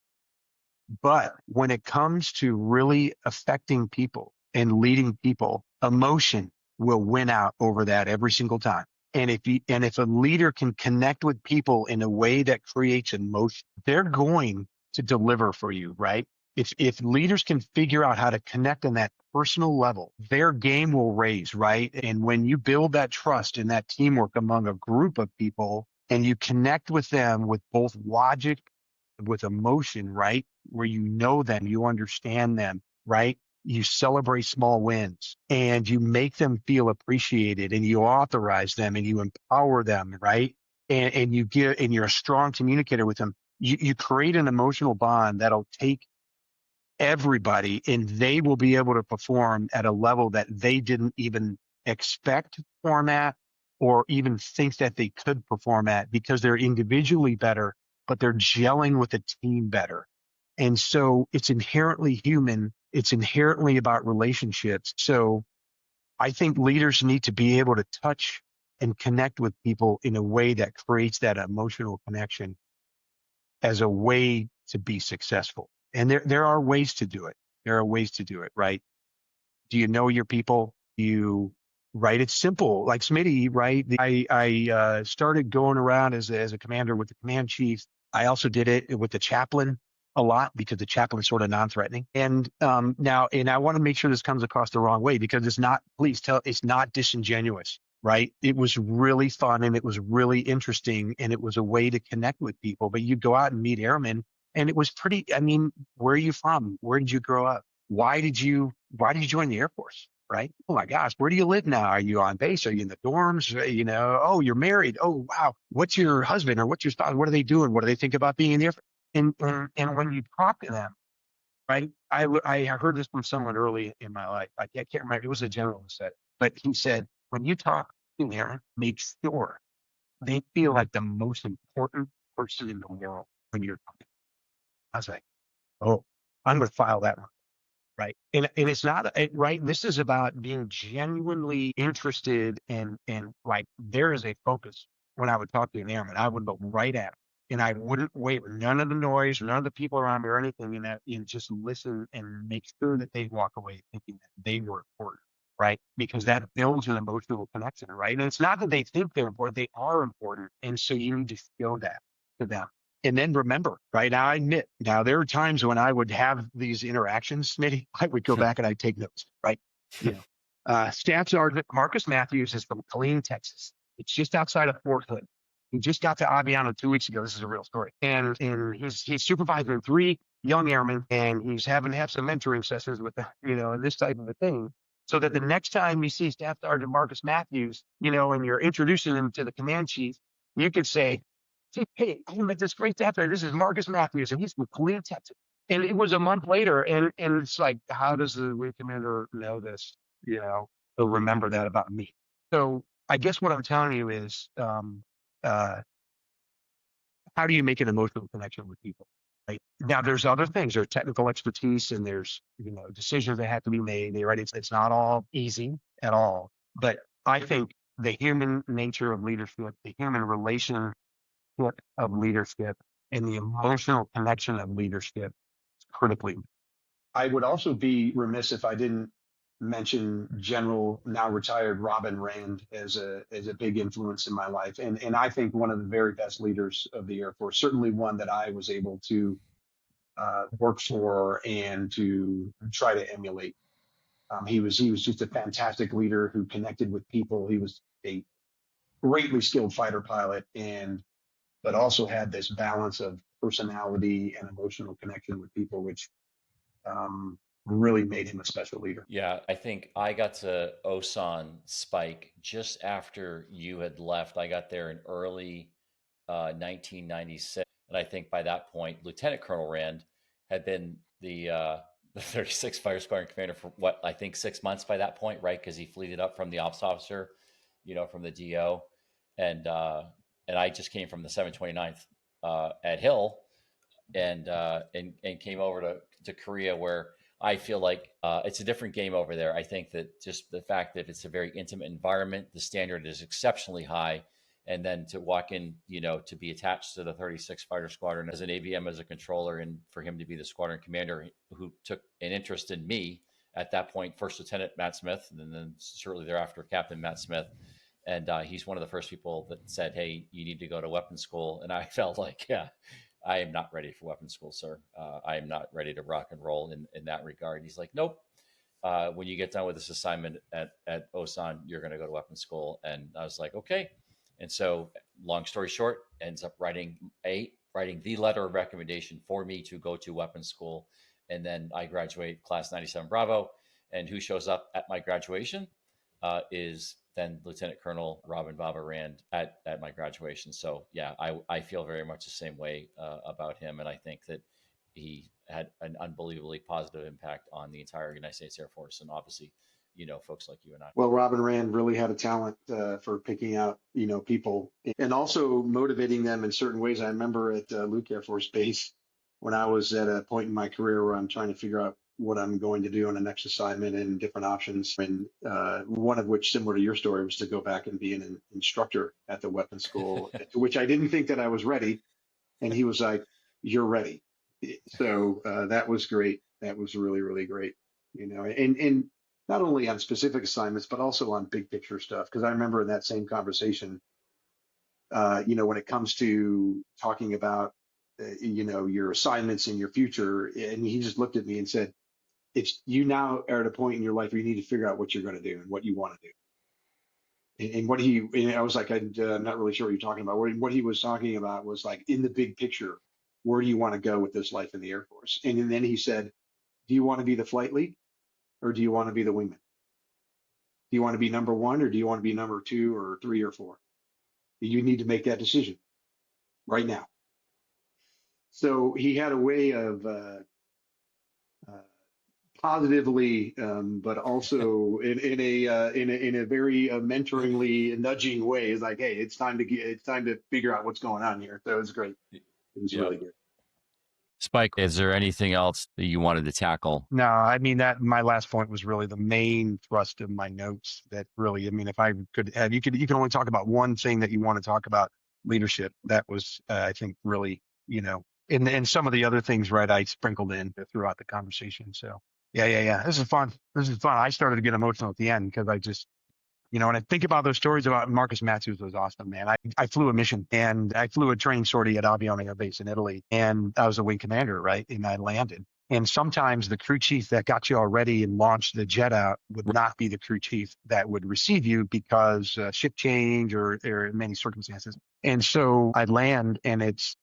But when it comes to really affecting people and leading people, emotion will win out over that every single time. And if a leader can connect with people in a way that creates emotion, they're going to deliver for you, right? If leaders can figure out how to connect on that personal level, their game will raise, right? And when you build that trust and that teamwork among a group of people, and you connect with them with both logic, with emotion, right? Where you know them, you understand them, right? You celebrate small wins and you make them feel appreciated, and you authorize them and you empower them, right? And you're a strong communicator with them. You create an emotional bond that'll take everybody, and they will be able to perform at a level that they didn't even expect to perform at, or even think that they could perform at, because they're individually better, but they're gelling with a team better. And so it's inherently human. It's inherently about relationships. So I think leaders need to be able to touch and connect with people in a way that creates that emotional connection as a way to be successful. And there are ways to do it. There are ways to do it, right? Do you know your people? Right? It's simple. Like Smitty, right? I started going around as a commander with the command chief. I also did it with the chaplain a lot, because the chaplain is sort of non-threatening. And now, and I want to make sure this comes across the wrong way, because it's not, it's not disingenuous, right? It was really fun, and it was really interesting, and it was a way to connect with people. But you go out and meet airmen, and it was pretty, I mean, where are you from? Where did you grow up? Why did you join the Air Force? Right? Oh my gosh, where do you live now? Are you on base? Are you in the dorms? You know, oh, you're married. Oh, wow. What's your husband or what's your spouse? What are they doing? What do they think about being in the Air Force? And when you talk to them, right? I heard this from someone early in my life. I can't remember. It was a general who said it, but he said, when you talk to an airman, make sure they feel like the most important person in the world when you're talking. I was like, oh, I'm going to file that one. Right. And it's not right. This is about being genuinely interested, and like, there is a focus. When I would talk to an airman, I would look right at him, and I wouldn't wait, none of the noise, none of the people around me or anything, and just listen and make sure that they walk away thinking that they were important. Right. Because that builds an emotional connection. Right. And it's not that they think they're important, they are important. And so you need to show that to them. And then remember, right? Now I admit, now there are times when I would have these interactions, Smitty, I would go back and I'd take notes, right? You know, Staff Sergeant Marcus Matthews is from Killeen, Texas. It's just outside of Fort Hood. He just got to Aviano 2 weeks ago. This is a real story. And he's supervising 3 young airmen, and he's having to have some mentoring sessions with them, you know, and this type of a thing. So that the next time you see Staff Sergeant Marcus Matthews, you know, and you're introducing him to the command chief, you could say, hey, I met this great staff sergeant. This is Marcus Matthews, and he's from Killeen, Texas. And it was a month later, and it's like, how does the wing commander know this? You know, he'll remember that about me. So I guess what I'm telling you is, how do you make an emotional connection with people? Right now, there's other things. There's technical expertise, and there's, you know, decisions that have to be made. Right? It's not all easy at all. But I think the human nature of leadership, the human relation of leadership, and the emotional connection of leadership is critically. I would also be remiss if I didn't mention General, now retired, Robin Rand as a big influence in my life, and I think one of the very best leaders of the Air Force. Certainly one that I was able to work for and to try to emulate. He was just a fantastic leader who connected with people. He was a greatly skilled fighter pilot, and but also had this balance of personality and emotional connection with people, which really made him a special leader.
Yeah, I think I got to Osan Spike just after you had left. I got there in early 1996, and I think by that point, Lieutenant Colonel Rand had been the 36th Fighter Squadron commander for what I think 6 months by that point, right? Because he fleeted up from the ops officer, from the DO, and I just came from the 729th at Hill, and came over to Korea, where I feel like it's a different game over there. I think that just the fact that it's a very intimate environment, the standard is exceptionally high, and then to walk in, to be attached to the 36th Fighter Squadron as an AVM, as a controller, and for him to be the squadron commander who took an interest in me at that point, First Lieutenant Matt Smith, and then shortly thereafter, Captain Matt Smith. And he's one of the first people that said, "Hey, you need to go to weapons school." And I felt like, yeah, I am not ready for weapons school, sir. I am not ready to rock and roll in that regard. And he's like, "Nope. When you get done with this assignment at Osan, you're going to go to weapons school." And I was like, okay. And so, long story short, ends up writing the letter of recommendation for me to go to weapons school. And then I graduate class 97 Bravo. And who shows up at my graduation is then Lieutenant Colonel Robin Baba Rand at my graduation. So yeah, I feel very much the same way about him. And I think that he had an unbelievably positive impact on the entire United States Air Force. And obviously, folks like you and I.
Well, Robin Rand really had a talent for picking out, people and also motivating them in certain ways. I remember at Luke Air Force Base when I was at a point in my career where I'm trying to figure out what I'm going to do on the next assignment and different options. And one of which, similar to your story, was to go back and be an instructor at the weapons school, to which I didn't think that I was ready. And he was like, "You're ready." So that was great. That was really, really great. And not only on specific assignments, but also on big picture stuff. Because I remember in that same conversation, when it comes to talking about, your assignments in your future, and he just looked at me and said, "It's you now are at a point in your life where you need to figure out what you're going to do and what you want to do." And I was like, I'm not really sure what you're talking about. What he was talking about was like, in the big picture, where do you want to go with this life in the Air Force? And then he said, "Do you want to be the flight lead, or do you want to be the wingman? Do you want to be number one, or do you want to be number two or three or four? You need to make that decision right now." So he had a way of positively, but also in a very mentoringly nudging way. Is like, "Hey, it's time to figure out what's going on here." So it was great. It was really good.
Spike, is there anything else that you wanted to tackle?
No, I mean, that my last point was really the main thrust of my notes. That really, I mean, if I could have, you can only talk about one thing that you want to talk about, leadership. That was, I think, really, and some of the other things, right, I sprinkled in throughout the conversation. So yeah. This is fun. I started to get emotional at the end because I just, when I think about those stories about Marcus Matthews, was awesome, man. I flew a mission, and I flew a training sortie at Aviano Air Base in Italy, and I was a wing commander, right? And I landed. And sometimes the crew chief that got you all ready and launched the jet out would not be the crew chief that would receive you because ship change or in many circumstances. And so I land, and it's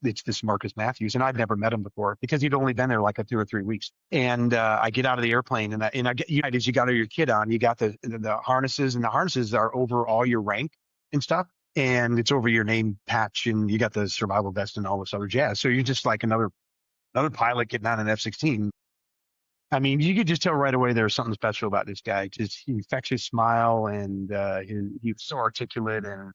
this Marcus Matthews, and I've never met him before because he'd only been there like 2 or 3 weeks. And I get out of the airplane, and I get, as you got your kit on, you got the harnesses, and the harnesses are over all your rank and stuff, and it's over your name patch, and you got the survival vest and all this other jazz. So you're just like another pilot getting on an F-16. I mean, you could just tell right away there's something special about this guy. Just infectious smile, and he was so articulate and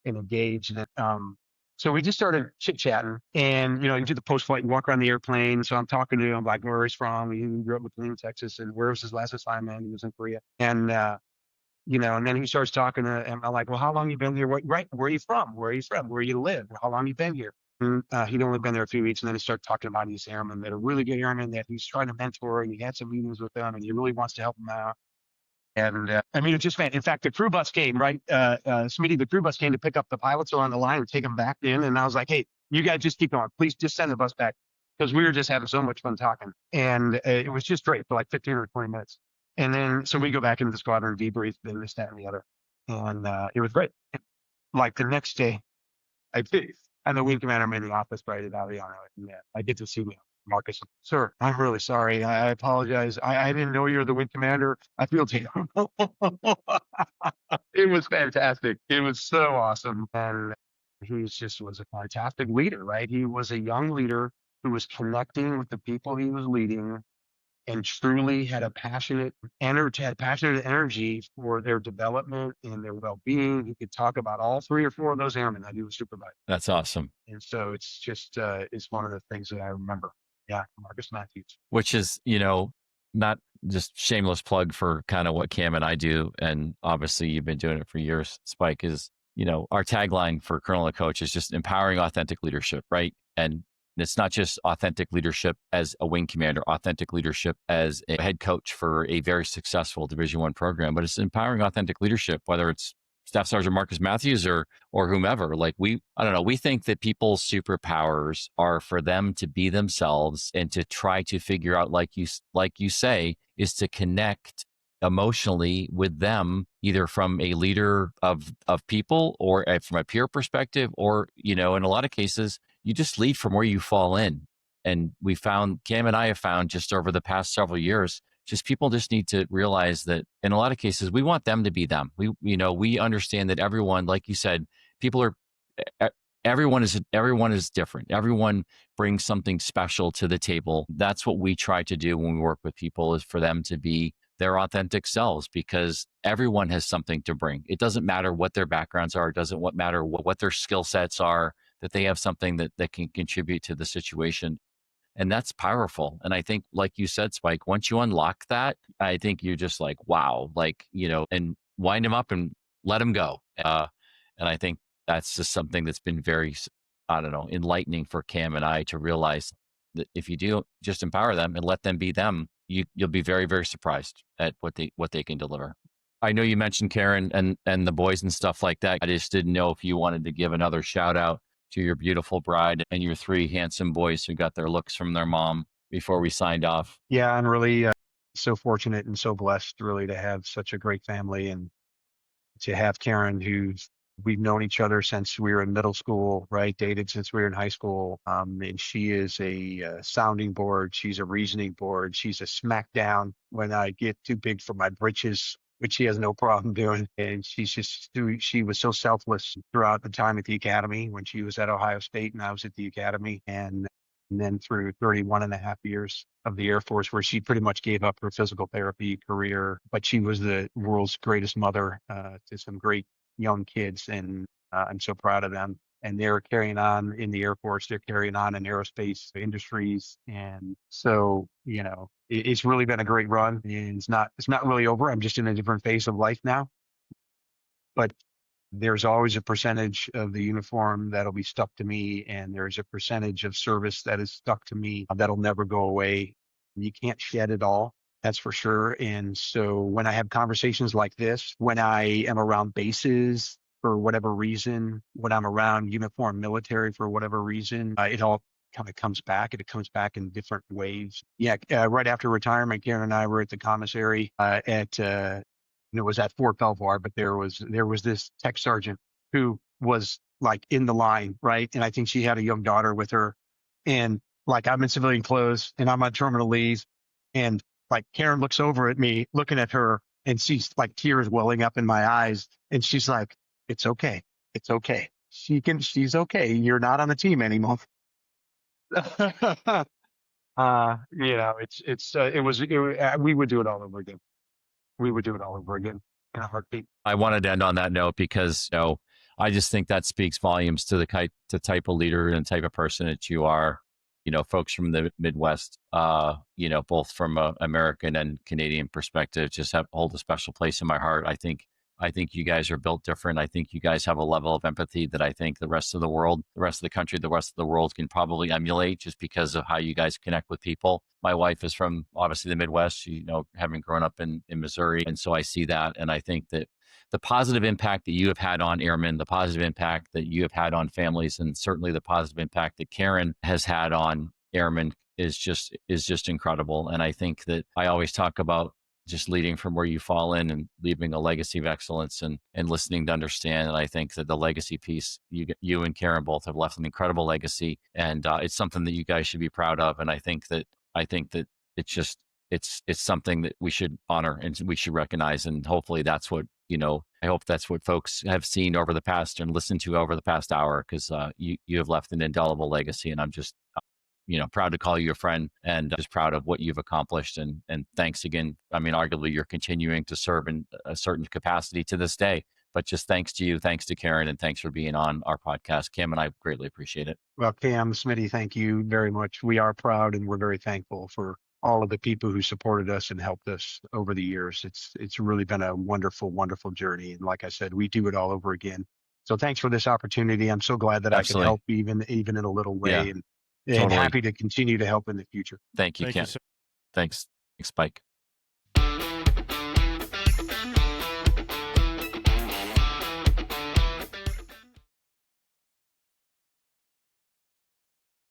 engaged. And so we just started chit-chatting, and, you do the post-flight and walk around the airplane. So I'm talking to him, like, where he's from. He grew up in McLean, Texas, and where was his last assignment? He was in Korea. And, and then he starts talking to, and I'm like, "Well, how long you been here? Where are you from? Where you live? How long you been here?" He'd only been there a few weeks, and then he started talking about these airmen that are really good airmen that he's trying to mentor, and he had some meetings with them, and he really wants to help them out. And I mean, it just man. In fact, the crew bus came, right? Smitty, the crew bus came to pick up the pilots who were on the line and take them back in. And I was like, hey, you guys just keep going. Please just send the bus back, because we were just having so much fun talking. And it was just great for like 15 or 20 minutes. And then so we go back into the squadron, debrief, then this, that, and the other. And it was great. Like the next day, I and the wing commander I'm in the office right at Aviano. And I get to see Marcus. Sir, I'm really sorry. I apologize. I didn't know you're the wing commander. I feel terrible. It was fantastic. It was so awesome. And he just was a fantastic leader, right? He was a young leader who was connecting with the people he was leading, and truly had a passionate energy for their development and their well-being. He could talk about all 3 or 4 of those airmen that he was supervising.
That's awesome.
And so it's just, it's one of the things that I remember. Yeah, Marcus Matthews.
Which is, not just shameless plug for kind of what Cam and I do. And obviously you've been doing it for years, Spike, is, our tagline for Colonel and Coach is just empowering authentic leadership, right? And it's not just authentic leadership as a wing commander, authentic leadership as a head coach for a very successful Division I program, but it's empowering authentic leadership, whether it's Staff Sergeant Marcus Matthews or whomever. Like I don't know, we think that people's superpowers are for them to be themselves and to try to figure out, like you say, is to connect emotionally with them, either from a leader of people or from a peer perspective, or, in a lot of cases, you just lead from where you fall in. And Cam and I have found just over the past several years, just people just need to realize that in a lot of cases, we want them to be them. We understand that everyone, like you said, everyone is different. Everyone brings something special to the table. That's what we try to do when we work with people, is for them to be their authentic selves, because everyone has something to bring. It doesn't matter what their backgrounds are. It doesn't matter what their skill sets are, that they have something that can contribute to the situation. And that's powerful. And I think, like you said, Spike, once you unlock that, I think you're just like, wow, and wind them up and let them go. And I think that's just something that's been very, enlightening for Cam and I to realize that if you do just empower them and let them be them, you'll be very, very surprised at what they can deliver. I know you mentioned Karen and the boys and stuff like that. I just didn't know if you wanted to give another shout out to your beautiful bride and your 3 handsome boys who got their looks from their mom before we signed off.
Yeah, I'm really so fortunate and so blessed, really, to have such a great family, and to have Karen, we've known each other since we were in middle school, right? Dated since we were in high school. And she is a sounding board. She's a reasoning board. She's a smackdown when I get too big for my britches, which she has no problem doing. And she was so selfless throughout the time at the academy, when she was at Ohio State and I was at the academy. And then through 31 and a half years of the Air Force, where she pretty much gave up her physical therapy career, but she was the world's greatest mother to some great young kids. And I'm so proud of them. And they're carrying on in the Air Force. They're carrying on in aerospace industries. And so, it's really been a great run. And it's not really over. I'm just in a different phase of life now. But there's always a percentage of the uniform that'll be stuck to me. And there's a percentage of service that is stuck to me that'll never go away. You can't shed it all. That's for sure. And so when I have conversations like this, when I am around bases for whatever reason, when I'm around uniformed military for whatever reason, it all kind of comes back. It comes back in different ways. Yeah, right after retirement, Karen and I were at the commissary it was at Fort Belvoir, but there was this tech sergeant who was like in the line, right? And I think she had a young daughter with her. And like, I'm in civilian clothes and I'm on terminal leave, and like Karen looks over at me, looking at her, and she's like tears welling up in my eyes. And she's like, it's okay. It's okay. She's okay. You're not on the team anymore. We would do it all over again. We would do it all over again in a heartbeat.
I wanted to end on that note because, I just think that speaks volumes to the type of leader and type of person that you are. Folks from the Midwest, both from an American and Canadian perspective, just hold a special place in my heart. I think I think you guys are built different. I think you guys have a level of empathy that I think the rest of the world, the rest of the country, the rest of the world can probably emulate just because of how you guys connect with people. My wife is from obviously the Midwest, having grown up in Missouri. And so I see that. And I think that the positive impact that you have had on airmen, the positive impact that you have had on families, and certainly the positive impact that Karen has had on airmen is just incredible. And I think that I always talk about just leading from where you fall in and leaving a legacy of excellence and listening to understand. And I think that the legacy piece, you and Karen both have left an incredible legacy, and it's something that you guys should be proud of. And I think that it's something that we should honor and we should recognize. And hopefully that's what, I hope that's what folks have seen over the past and listened to over the past hour, because you have left an indelible legacy. And I'm just, proud to call you a friend, and just proud of what you've accomplished. And thanks again. I mean, arguably you're continuing to serve in a certain capacity to this day, but just thanks to you, thanks to Karen, and thanks for being on our podcast. Kim and I greatly appreciate it.
Well, Cam, Smitty, thank you very much. We are proud and we're very thankful for all of the people who supported us and helped us over the years. It's really been a wonderful, wonderful journey. And like I said, we do it all over again. So thanks for this opportunity. I'm so glad that
Absolutely.
I could help even in a little way,
Yeah,
and
totally.
happy to continue to help in the future.
Thank you,
Thank
Kim.
you, sir.
Thanks, Spike.